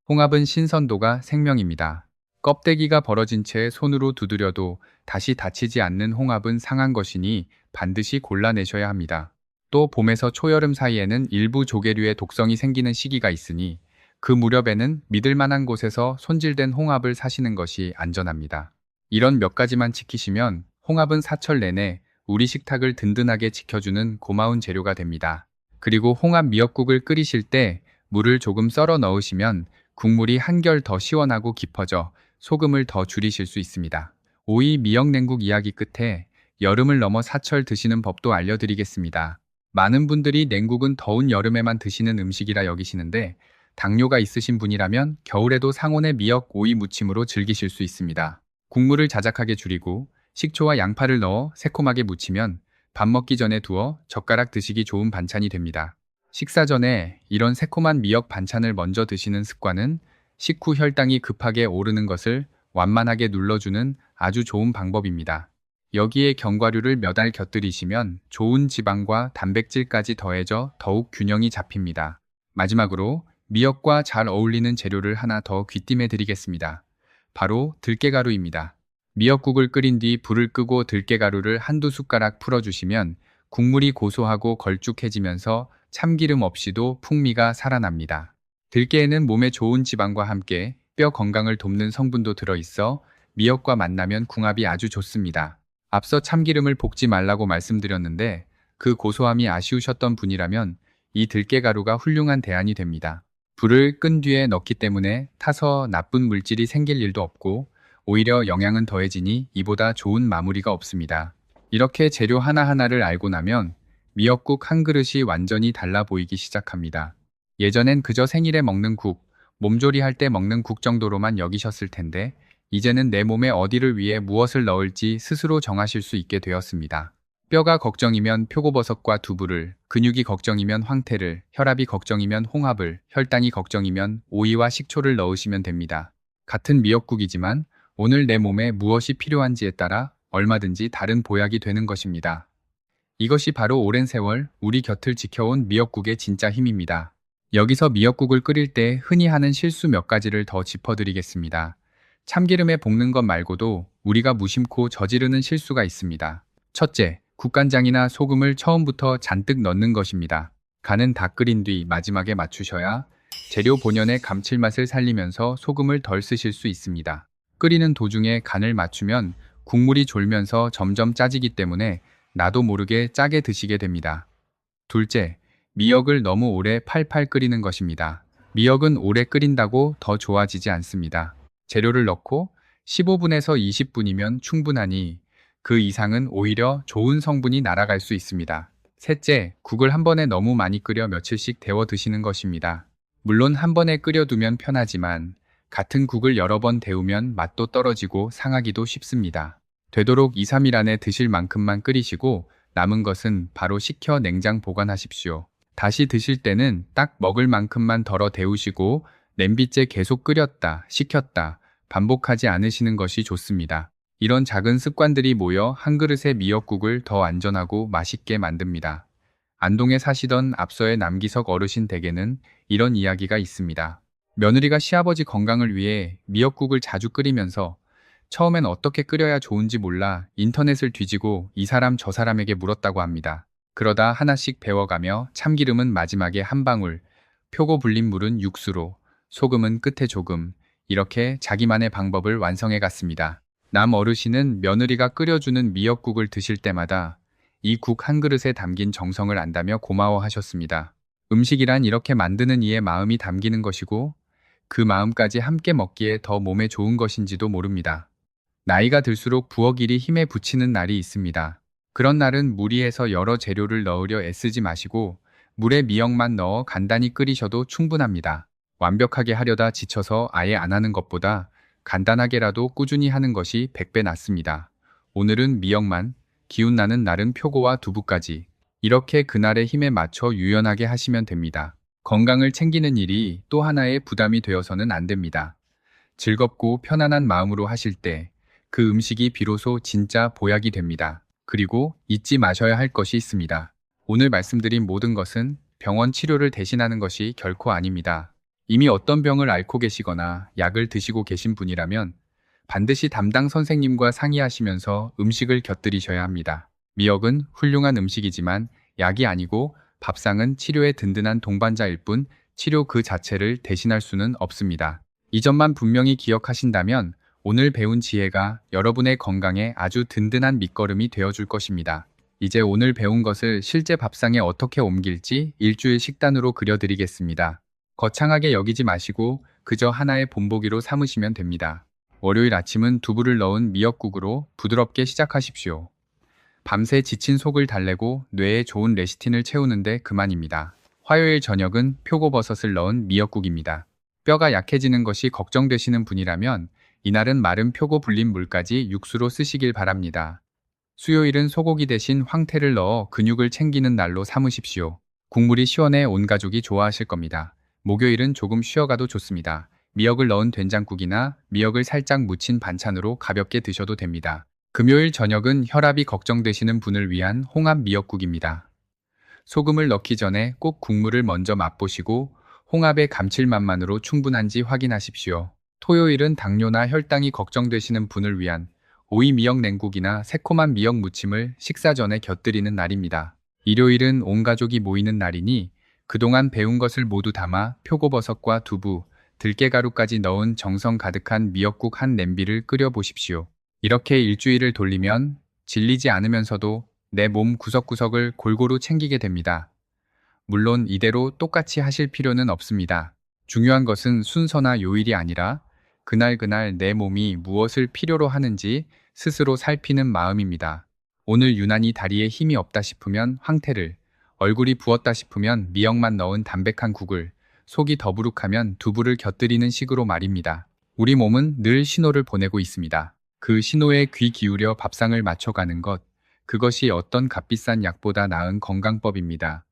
홍합은 신선도가 생명입니다. 껍데기가 벌어진 채 손으로 두드려도 다시 다치지 않는 홍합은 상한 것이니 반드시 골라내셔야 합니다. 또 봄에서 초여름 사이에는 일부 조개류의 독성이 생기는 시기가 있으니 그 무렵에는 믿을 만한 곳에서 손질된 홍합을 사시는 것이 안전합니다. 이런 몇 가지만 지키시면 홍합은 사철 내내 우리 식탁을 든든하게 지켜주는 고마운 재료가 됩니다. 그리고 홍합 미역국을 끓이실 때 물을 조금 썰어 넣으시면 국물이 한결 더 시원하고 깊어져 소금을 더 줄이실 수 있습니다. 오이 미역냉국 이야기 끝에 여름을 넘어 사철 드시는 법도 알려드리겠습니다. 많은 분들이 냉국은 더운 여름에만 드시는 음식이라 여기시는데 당뇨가 있으신 분이라면 겨울에도 상온의 미역 오이 무침으로 즐기실 수 있습니다. 국물을 자작하게 줄이고 식초와 양파를 넣어 새콤하게 무치면 밥 먹기 전에 두어 젓가락 드시기 좋은 반찬이 됩니다. 식사 전에 이런 새콤한 미역 반찬을 먼저 드시는 습관은 식후 혈당이 급하게 오르는 것을 완만하게 눌러주는 아주 좋은 방법입니다. 여기에 견과류를 몇 알 곁들이시면 좋은 지방과 단백질까지 더해져 더욱 균형이 잡힙니다. 마지막으로 미역과 잘 어울리는 재료를 하나 더 귀띔해 드리겠습니다. 바로 들깨가루입니다. 미역국을 끓인 뒤 불을 끄고 들깨가루를 한두 숟가락 풀어주시면 국물이 고소하고 걸쭉해지면서 참기름 없이도 풍미가 살아납니다. 들깨에는 몸에 좋은 지방과 함께 뼈 건강을 돕는 성분도 들어있어 미역과 만나면 궁합이 아주 좋습니다. 앞서 참기름을 볶지 말라고 말씀드렸는데 그 고소함이 아쉬우셨던 분이라면 이 들깨가루가 훌륭한 대안이 됩니다. 불을 끈 뒤에 넣기 때문에 타서 나쁜 물질이 생길 일도 없고 오히려 영양은 더해지니 이보다 좋은 마무리가 없습니다. 이렇게 재료 하나하나를 알고 나면 미역국 한 그릇이 완전히 달라 보이기 시작합니다. 예전엔 그저 생일에 먹는 국, 몸조리할 때 먹는 국 정도로만 여기셨을 텐데 이제는 내 몸에 어디를 위해 무엇을 넣을지 스스로 정하실 수 있게 되었습니다. 뼈가 걱정이면 표고버섯과 두부를, 근육이 걱정이면 황태를, 혈압이 걱정이면 홍합을, 혈당이 걱정이면 오이와 식초를 넣으시면 됩니다. 같은 미역국이지만 오늘 내 몸에 무엇이 필요한지에 따라 얼마든지 다른 보약이 되는 것입니다. 이것이 바로 오랜 세월 우리 곁을 지켜온 미역국의 진짜 힘입니다. 여기서 미역국을 끓일 때 흔히 하는 실수 몇 가지를 더 짚어드리겠습니다. 참기름에 볶는 것 말고도 우리가 무심코 저지르는 실수가 있습니다. 첫째, 국간장이나 소금을 처음부터 잔뜩 넣는 것입니다. 간은 다 끓인 뒤 마지막에 맞추셔야 재료 본연의 감칠맛을 살리면서 소금을 덜 쓰실 수 있습니다. 끓이는 도중에 간을 맞추면 국물이 졸면서 점점 짜지기 때문에 나도 모르게 짜게 드시게 됩니다. 둘째, 미역을 너무 오래 팔팔 끓이는 것입니다. 미역은 오래 끓인다고 더 좋아지지 않습니다. 재료를 넣고 15분에서 20분이면 충분하니 그 이상은 오히려 좋은 성분이 날아갈 수 있습니다. 셋째, 국을 한 번에 너무 많이 끓여 며칠씩 데워 드시는 것입니다. 물론 한 번에 끓여두면 편하지만 같은 국을 여러 번 데우면 맛도 떨어지고 상하기도 쉽습니다. 되도록 2, 3일 안에 드실 만큼만 끓이시고 남은 것은 바로 식혀 냉장 보관하십시오. 다시 드실 때는 딱 먹을 만큼만 덜어 데우시고 냄비째 계속 끓였다, 식혔다, 반복하지 않으시는 것이 좋습니다. 이런 작은 습관들이 모여 한 그릇의 미역국을 더 안전하고 맛있게 만듭니다. 안동에 사시던 앞서의 남기석 어르신 댁에는 이런 이야기가 있습니다. 며느리가 시아버지 건강을 위해 미역국을 자주 끓이면서 처음엔 어떻게 끓여야 좋은지 몰라 인터넷을 뒤지고 이 사람 저 사람에게 물었다고 합니다. 그러다 하나씩 배워가며 참기름은 마지막에 한 방울, 표고 불린 물은 육수로, 소금은 끝에 조금, 이렇게 자기만의 방법을 완성해 갔습니다. 남 어르신은 며느리가 끓여주는 미역국을 드실 때마다 이 국 한 그릇에 담긴 정성을 안다며 고마워하셨습니다. 음식이란 이렇게 만드는 이의 마음이 담기는 것이고 그 마음까지 함께 먹기에 더 몸에 좋은 것인지도 모릅니다. 나이가 들수록 부엌일이 힘에 부치는 날이 있습니다. 그런 날은 무리해서 여러 재료를 넣으려 애쓰지 마시고 물에 미역만 넣어 간단히 끓이셔도 충분합니다. 완벽하게 하려다 지쳐서 아예 안 하는 것보다 간단하게라도 꾸준히 하는 것이 100배 낫습니다. 오늘은 미역만, 기운나는 날은 표고와 두부까지 이렇게 그날의 힘에 맞춰 유연하게 하시면 됩니다. 건강을 챙기는 일이 또 하나의 부담이 되어서는 안 됩니다. 즐겁고 편안한 마음으로 하실 때 그 음식이 비로소 진짜 보약이 됩니다. 그리고 잊지 마셔야 할 것이 있습니다. 오늘 말씀드린 모든 것은 병원 치료를 대신하는 것이 결코 아닙니다. 이미 어떤 병을 앓고 계시거나 약을 드시고 계신 분이라면 반드시 담당 선생님과 상의하시면서 음식을 곁들이셔야 합니다. 미역은 훌륭한 음식이지만 약이 아니고 밥상은 치료의 든든한 동반자일 뿐 치료 그 자체를 대신할 수는 없습니다. 이 점만 분명히 기억하신다면 오늘 배운 지혜가 여러분의 건강에 아주 든든한 밑거름이 되어줄 것입니다. 이제 오늘 배운 것을 실제 밥상에 어떻게 옮길지 일주일 식단으로 그려드리겠습니다. 거창하게 여기지 마시고 그저 하나의 본보기로 삼으시면 됩니다. 월요일 아침은 두부를 넣은 미역국으로 부드럽게 시작하십시오. 밤새 지친 속을 달래고 뇌에 좋은 레시틴을 채우는데 그만입니다. 화요일 저녁은 표고버섯을 넣은 미역국입니다. 뼈가 약해지는 것이 걱정되시는 분이라면 이날은 마른 표고 불린 물까지 육수로 쓰시길 바랍니다. 수요일은 소고기 대신 황태를 넣어 근육을 챙기는 날로 삼으십시오. 국물이 시원해 온 가족이 좋아하실 겁니다. 목요일은 조금 쉬어가도 좋습니다. 미역을 넣은 된장국이나 미역을 살짝 묻힌 반찬으로 가볍게 드셔도 됩니다. 금요일 저녁은 혈압이 걱정되시는 분을 위한 홍합 미역국입니다. 소금을 넣기 전에 꼭 국물을 먼저 맛보시고 홍합의 감칠맛만으로 충분한지 확인하십시오. 토요일은 당뇨나 혈당이 걱정되시는 분을 위한 오이 미역 냉국이나 새콤한 미역 무침을 식사 전에 곁들이는 날입니다. 일요일은 온 가족이 모이는 날이니 그동안 배운 것을 모두 담아 표고버섯과 두부, 들깨가루까지 넣은 정성 가득한 미역국 한 냄비를 끓여보십시오. 이렇게 일주일을 돌리면 질리지 않으면서도 내 몸 구석구석을 골고루 챙기게 됩니다. 물론 이대로 똑같이 하실 필요는 없습니다. 중요한 것은 순서나 요일이 아니라 그날 내 몸이 무엇을 필요로 하는지 스스로 살피는 마음입니다. 오늘 유난히 다리에 힘이 없다 싶으면 황태를, 얼굴이 부었다 싶으면 미역만 넣은 담백한 국을, 속이 더부룩하면 두부를 곁들이는 식으로 말입니다. 우리 몸은 늘 신호를 보내고 있습니다. 그 신호에 귀 기울여 밥상을 맞춰가는 것, 그것이 어떤 값비싼 약보다 나은 건강법입니다.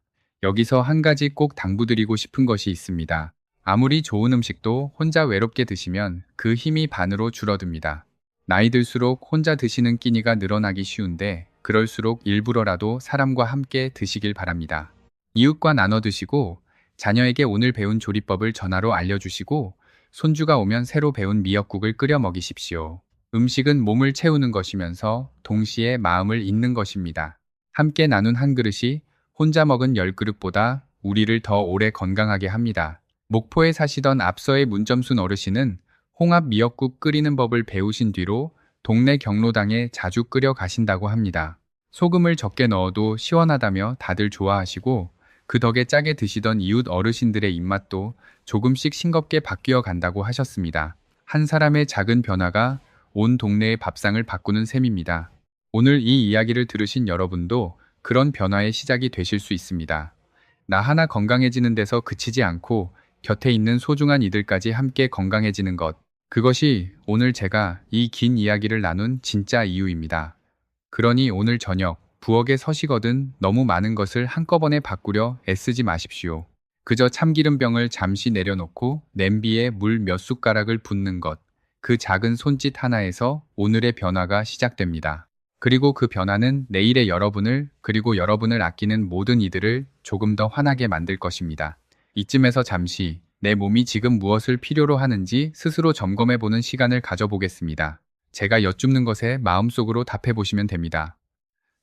여기서 한 가지 꼭 당부드리고 싶은 것이 있습니다. 아무리 좋은 음식도 혼자 외롭게 드시면 그 힘이 반으로 줄어듭니다. 나이 들수록 혼자 드시는 끼니가 늘어나기 쉬운데 그럴수록 일부러라도 사람과 함께 드시길 바랍니다. 이웃과 나눠 드시고 자녀에게 오늘 배운 조리법을 전화로 알려주시고 손주가 오면 새로 배운 미역국을 끓여 먹이십시오. 음식은 몸을 채우는 것이면서 동시에 마음을 잇는 것입니다. 함께 나눈 한 그릇이 혼자 먹은 10그릇보다 우리를 더 오래 건강하게 합니다. 목포에 사시던 앞서의 문점순 어르신은 홍합 미역국 끓이는 법을 배우신 뒤로 동네 경로당에 자주 끓여 가신다고 합니다. 소금을 적게 넣어도 시원하다며 다들 좋아하시고 그 덕에 짜게 드시던 이웃 어르신들의 입맛도 조금씩 싱겁게 바뀌어 간다고 하셨습니다. 한 사람의 작은 변화가 온 동네의 밥상을 바꾸는 셈입니다. 오늘 이 이야기를 들으신 여러분도 그런 변화의 시작이 되실 수 있습니다. 나 하나 건강해지는 데서 그치지 않고 곁에 있는 소중한 이들까지 함께 건강해지는 것. 그것이 오늘 제가 이 긴 이야기를 나눈 진짜 이유입니다. 그러니 오늘 저녁 부엌에 서시거든 너무 많은 것을 한꺼번에 바꾸려 애쓰지 마십시오. 그저 참기름병을 잠시 내려놓고 냄비에 물 몇 숟가락을 붓는 것. 그 작은 손짓 하나에서 오늘의 변화가 시작됩니다. 그리고 그 변화는 내일의 여러분을 그리고 여러분을 아끼는 모든 이들을 조금 더 환하게 만들 것입니다. 이쯤에서 잠시 내 몸이 지금 무엇을 필요로 하는지 스스로 점검해보는 시간을 가져보겠습니다. 제가 여쭙는 것에 마음속으로 답해보시면 됩니다.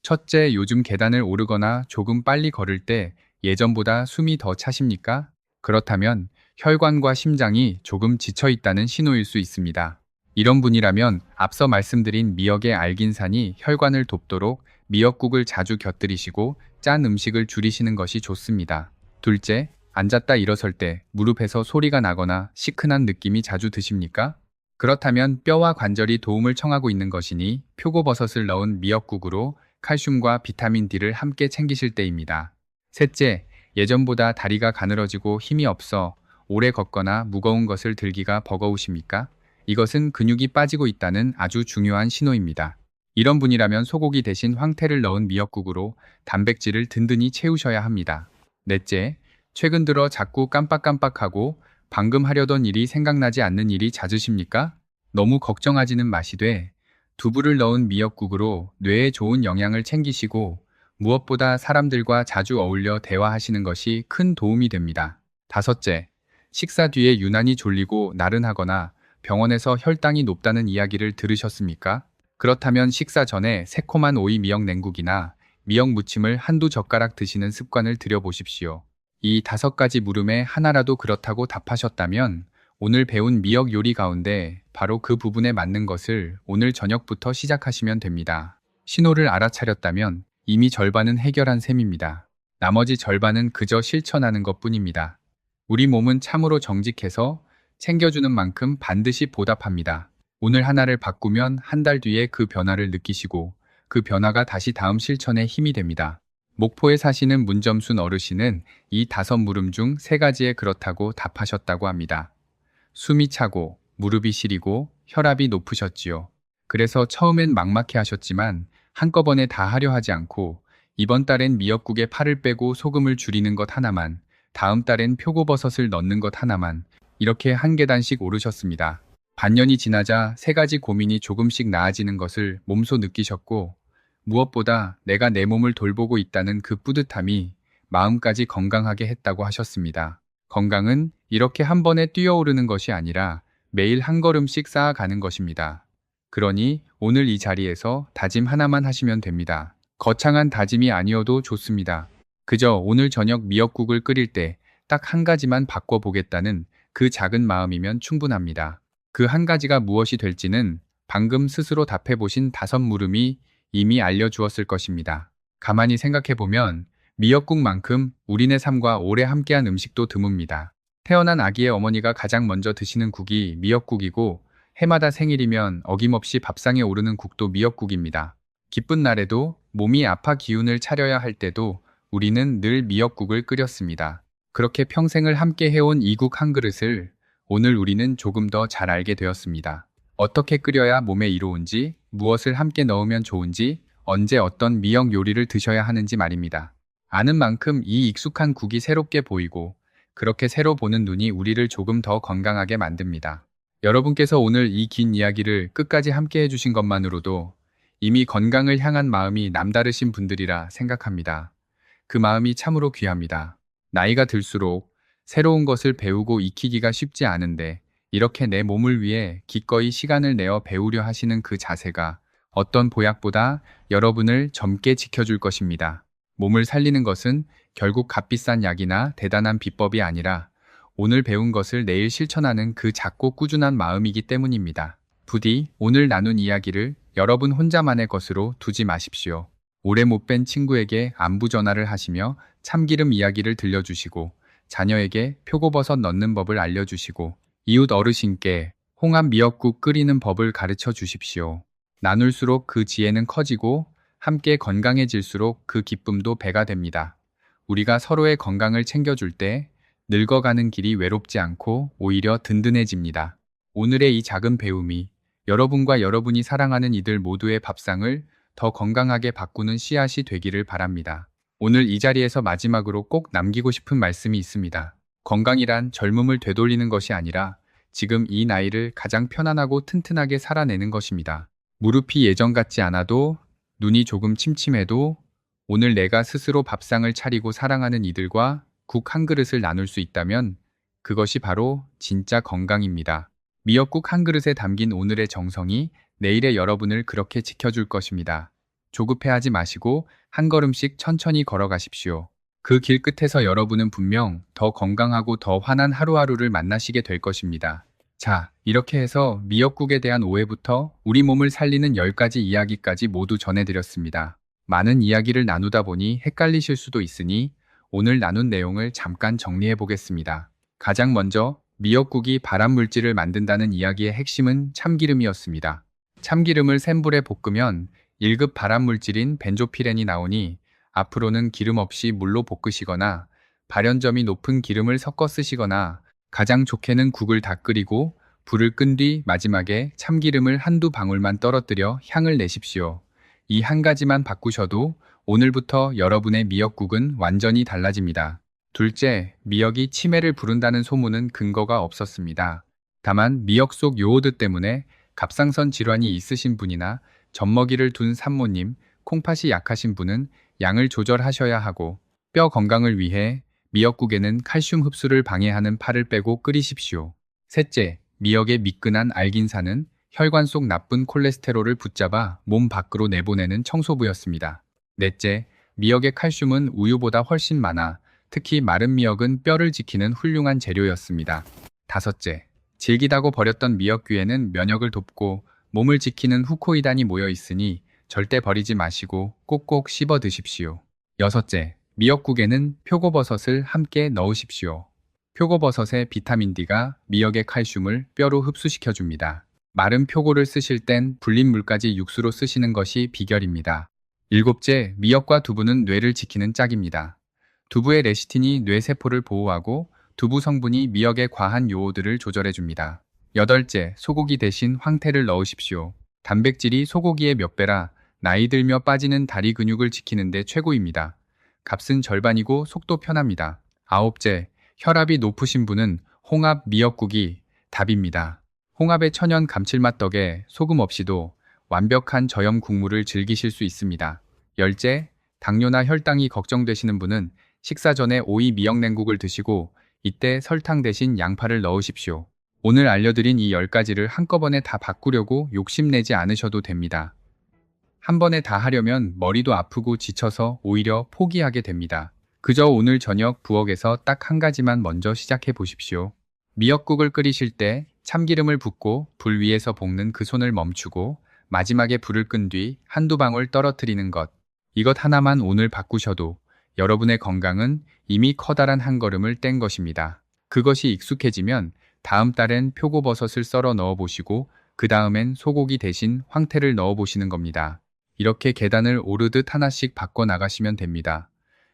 첫째, 요즘 계단을 오르거나 조금 빨리 걸을 때 예전보다 숨이 더 차십니까? 그렇다면 혈관과 심장이 조금 지쳐있다는 신호일 수 있습니다. 이런 분이라면 앞서 말씀드린 미역의 알긴산이 혈관을 돕도록 미역국을 자주 곁들이시고 짠 음식을 줄이시는 것이 좋습니다. 둘째, 앉았다 일어설 때 무릎에서 소리가 나거나 시큰한 느낌이 자주 드십니까? 그렇다면 뼈와 관절이 도움을 청하고 있는 것이니 표고버섯을 넣은 미역국으로 칼슘과 비타민 D를 함께 챙기실 때입니다. 셋째, 예전보다 다리가 가늘어지고 힘이 없어 오래 걷거나 무거운 것을 들기가 버거우십니까? 이것은 근육이 빠지고 있다는 아주 중요한 신호입니다. 이런 분이라면 소고기 대신 황태를 넣은 미역국으로 단백질을 든든히 채우셔야 합니다. 넷째, 최근 들어 자꾸 깜빡깜빡하고 방금 하려던 일이 생각나지 않는 일이 잦으십니까? 너무 걱정하지는 마시되 두부를 넣은 미역국으로 뇌에 좋은 영양을 챙기시고 무엇보다 사람들과 자주 어울려 대화하시는 것이 큰 도움이 됩니다. 다섯째, 식사 뒤에 유난히 졸리고 나른하거나 병원에서 혈당이 높다는 이야기를 들으셨습니까? 그렇다면 식사 전에 새콤한 오이 미역 냉국이나 미역 무침을 한두 젓가락 드시는 습관을 들여보십시오. 이 5가지 물음에 하나라도 그렇다고 답하셨다면 오늘 배운 미역 요리 가운데 바로 그 부분에 맞는 것을 오늘 저녁부터 시작하시면 됩니다. 신호를 알아차렸다면 이미 절반은 해결한 셈입니다. 나머지 절반은 그저 실천하는 것뿐입니다. 우리 몸은 참으로 정직해서 챙겨주는 만큼 반드시 보답합니다. 오늘 하나를 바꾸면 한 달 뒤에 그 변화를 느끼시고 그 변화가 다시 다음 실천에 힘이 됩니다. 목포에 사시는 문점순 어르신은 이 5물음 중 3가지에 그렇다고 답하셨다고 합니다. 숨이 차고 무릎이 시리고 혈압이 높으셨지요. 그래서 처음엔 막막해 하셨지만 한꺼번에 다 하려 하지 않고 이번 달엔 미역국에 파를 빼고 소금을 줄이는 것 하나만, 다음 달엔 표고버섯을 넣는 것 하나만, 이렇게 한 계단씩 오르셨습니다. 반년이 지나자 3가지 고민이 조금씩 나아지는 것을 몸소 느끼셨고 무엇보다 내가 내 몸을 돌보고 있다는 그 뿌듯함이 마음까지 건강하게 했다고 하셨습니다. 건강은 이렇게 한 번에 뛰어오르는 것이 아니라 매일 한 걸음씩 쌓아가는 것입니다. 그러니 오늘 이 자리에서 다짐 하나만 하시면 됩니다. 거창한 다짐이 아니어도 좋습니다. 그저 오늘 저녁 미역국을 끓일 때 딱 한 가지만 바꿔보겠다는 그 작은 마음이면 충분합니다. 그 한 가지가 무엇이 될지는 방금 스스로 답해보신 5물음이 이미 알려주었을 것입니다. 가만히 생각해보면 미역국만큼 우리네 삶과 오래 함께한 음식도 드뭅니다. 태어난 아기의 어머니가 가장 먼저 드시는 국이 미역국이고 해마다 생일이면 어김없이 밥상에 오르는 국도 미역국입니다. 기쁜 날에도 몸이 아파 기운을 차려야 할 때도 우리는 늘 미역국을 끓였습니다. 그렇게 평생을 함께 해온 이 국 한 그릇을 오늘 우리는 조금 더 잘 알게 되었습니다. 어떻게 끓여야 몸에 이로운지, 무엇을 함께 넣으면 좋은지, 언제 어떤 미역 요리를 드셔야 하는지 말입니다. 아는 만큼 이 익숙한 국이 새롭게 보이고 그렇게 새로 보는 눈이 우리를 조금 더 건강하게 만듭니다. 여러분께서 오늘 이 긴 이야기를 끝까지 함께 해주신 것만으로도 이미 건강을 향한 마음이 남다르신 분들이라 생각합니다. 그 마음이 참으로 귀합니다. 나이가 들수록 새로운 것을 배우고 익히기가 쉽지 않은데 이렇게 내 몸을 위해 기꺼이 시간을 내어 배우려 하시는 그 자세가 어떤 보약보다 여러분을 젊게 지켜줄 것입니다. 몸을 살리는 것은 결국 값비싼 약이나 대단한 비법이 아니라 오늘 배운 것을 내일 실천하는 그 작고 꾸준한 마음이기 때문입니다. 부디 오늘 나눈 이야기를 여러분 혼자만의 것으로 두지 마십시오. 오래 못 뵌 친구에게 안부 전화를 하시며 참기름 이야기를 들려주시고 자녀에게 표고버섯 넣는 법을 알려주시고 이웃 어르신께 홍합 미역국 끓이는 법을 가르쳐 주십시오. 나눌수록 그 지혜는 커지고 함께 건강해질수록 그 기쁨도 배가 됩니다. 우리가 서로의 건강을 챙겨줄 때 늙어가는 길이 외롭지 않고 오히려 든든해집니다. 오늘의 이 작은 배움이 여러분과 여러분이 사랑하는 이들 모두의 밥상을 더 건강하게 바꾸는 씨앗이 되기를 바랍니다. 오늘 이 자리에서 마지막으로 꼭 남기고 싶은 말씀이 있습니다. 건강이란 젊음을 되돌리는 것이 아니라 지금 이 나이를 가장 편안하고 튼튼하게 살아내는 것입니다. 무릎이 예전 같지 않아도 눈이 조금 침침해도 오늘 내가 스스로 밥상을 차리고 사랑하는 이들과 국 한 그릇을 나눌 수 있다면 그것이 바로 진짜 건강입니다. 미역국 한 그릇에 담긴 오늘의 정성이 내일의 여러분을 그렇게 지켜줄 것입니다. 조급해하지 마시고 한 걸음씩 천천히 걸어가십시오. 그 길 끝에서 여러분은 분명 더 건강하고 더 환한 하루하루를 만나시게 될 것입니다. 자, 이렇게 해서 미역국에 대한 오해부터 우리 몸을 살리는 10가지 이야기까지 모두 전해드렸습니다. 많은 이야기를 나누다 보니 헷갈리실 수도 있으니 오늘 나눈 내용을 잠깐 정리해 보겠습니다. 가장 먼저 미역국이 발암물질을 만든다는 이야기의 핵심은 참기름이었습니다. 참기름을 센 불에 볶으면 1급 발암물질인 벤조피렌이 나오니 앞으로는 기름 없이 물로 볶으시거나 발연점이 높은 기름을 섞어 쓰시거나 가장 좋게는 국을 다 끓이고 불을 끈 뒤 마지막에 참기름을 한두 방울만 떨어뜨려 향을 내십시오. 이 한 가지만 바꾸셔도 오늘부터 여러분의 미역국은 완전히 달라집니다. 둘째, 미역이 치매를 부른다는 소문은 근거가 없었습니다. 다만 미역 속 요오드 때문에 갑상선 질환이 있으신 분이나 젖먹이를 둔 산모님, 콩팥이 약하신 분은 양을 조절하셔야 하고, 뼈 건강을 위해 미역국에는 칼슘 흡수를 방해하는 파를 빼고 끓이십시오. 셋째, 미역의 미끈한 알긴산은 혈관 속 나쁜 콜레스테롤을 붙잡아 몸 밖으로 내보내는 청소부였습니다. 넷째, 미역의 칼슘은 우유보다 훨씬 많아 특히 마른 미역은 뼈를 지키는 훌륭한 재료였습니다. 다섯째, 질기다고 버렸던 미역귀에는 면역을 돕고 몸을 지키는 후코이단이 모여 있으니 절대 버리지 마시고 꼭꼭 씹어 드십시오. 여섯째, 미역국에는 표고버섯을 함께 넣으십시오. 표고버섯의 비타민 D가 미역의 칼슘을 뼈로 흡수시켜줍니다. 마른 표고를 쓰실 땐 불린 물까지 육수로 쓰시는 것이 비결입니다. 일곱째, 미역과 두부는 뇌를 지키는 짝입니다. 두부의 레시틴이 뇌세포를 보호하고 두부 성분이 미역의 과한 요오드를 조절해줍니다. 여덟째, 소고기 대신 황태를 넣으십시오. 단백질이 소고기의 몇 배라 나이 들며 빠지는 다리 근육을 지키는 데 최고입니다. 값은 절반이고 속도 편합니다. 아홉째, 혈압이 높으신 분은 홍합 미역국이 답입니다. 홍합의 천연 감칠맛 덕에 소금 없이도 완벽한 저염 국물을 즐기실 수 있습니다. 열째, 당뇨나 혈당이 걱정되시는 분은 식사 전에 오이 미역냉국을 드시고 이때 설탕 대신 양파를 넣으십시오. 오늘 알려드린 이 10가지를 한꺼번에 다 바꾸려고 욕심내지 않으셔도 됩니다. 한 번에 다 하려면 머리도 아프고 지쳐서 오히려 포기하게 됩니다. 그저 오늘 저녁 부엌에서 딱 한 가지만 먼저 시작해 보십시오. 미역국을 끓이실 때 참기름을 붓고 불 위에서 볶는 그 손을 멈추고 마지막에 불을 끈 뒤 한두 방울 떨어뜨리는 것. 이것 하나만 오늘 바꾸셔도 여러분의 건강은 이미 커다란 한 걸음을 뗀 것입니다. 그것이 익숙해지면 다음 달엔 표고버섯을 썰어 넣어 보시고 그 다음엔 소고기 대신 황태를 넣어 보시는 겁니다. 이렇게 계단을 오르듯 하나씩 바꿔 나가시면 됩니다.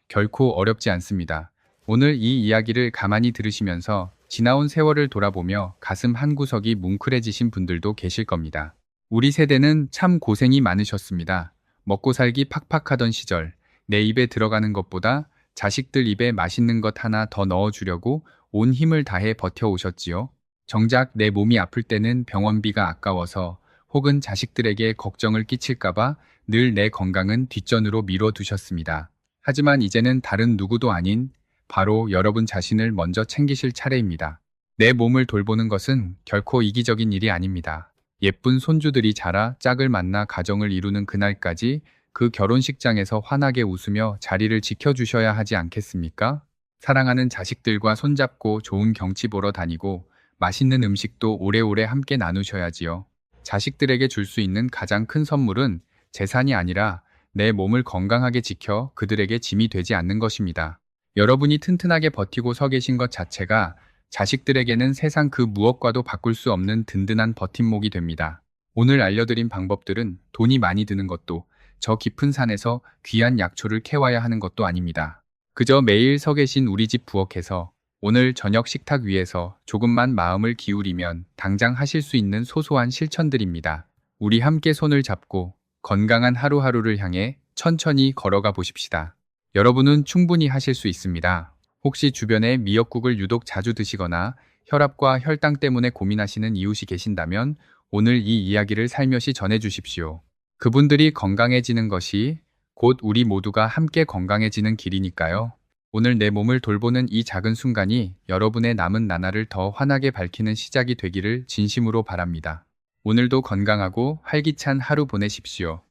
결코 어렵지 않습니다. 오늘 이 이야기를 가만히 들으시면서 지나온 세월을 돌아보며 가슴 한구석이 뭉클해지신 분들도 계실 겁니다. 우리 세대는 참 고생이 많으셨습니다. 먹고 살기 팍팍하던 시절, 내 입에 들어가는 것보다 자식들 입에 맛있는 것 하나 더 넣어주려고 온 힘을 다해 버텨오셨지요. 정작 내 몸이 아플 때는 병원비가 아까워서 혹은 자식들에게 걱정을 끼칠까봐 늘 내 건강은 뒷전으로 미뤄두셨습니다. 하지만 이제는 다른 누구도 아닌 바로 여러분 자신을 먼저 챙기실 차례입니다. 내 몸을 돌보는 것은 결코 이기적인 일이 아닙니다. 예쁜 손주들이 자라 짝을 만나 가정을 이루는 그날까지 그 결혼식장에서 환하게 웃으며 자리를 지켜주셔야 하지 않겠습니까? 사랑하는 자식들과 손잡고 좋은 경치 보러 다니고 맛있는 음식도 오래오래 함께 나누셔야지요. 자식들에게 줄 수 있는 가장 큰 선물은 재산이 아니라 내 몸을 건강하게 지켜 그들에게 짐이 되지 않는 것입니다. 여러분이 튼튼하게 버티고 서 계신 것 자체가 자식들에게는 세상 그 무엇과도 바꿀 수 없는 든든한 버팀목이 됩니다. 오늘 알려드린 방법들은 돈이 많이 드는 것도 저 깊은 산에서 귀한 약초를 캐와야 하는 것도 아닙니다. 그저 매일 서 계신 우리 집 부엌에서 오늘 저녁 식탁 위에서 조금만 마음을 기울이면 당장 하실 수 있는 소소한 실천들입니다. 우리 함께 손을 잡고 건강한 하루하루를 향해 천천히 걸어가 보십시다. 여러분은 충분히 하실 수 있습니다. 혹시 주변에 미역국을 유독 자주 드시거나 혈압과 혈당 때문에 고민하시는 이웃이 계신다면 오늘 이 이야기를 살며시 전해주십시오. 그분들이 건강해지는 것이 곧 우리 모두가 함께 건강해지는 길이니까요. 오늘 내 몸을 돌보는 이 작은 순간이 여러분의 남은 나날을 더 환하게 밝히는 시작이 되기를 진심으로 바랍니다. 오늘도 건강하고 활기찬 하루 보내십시오.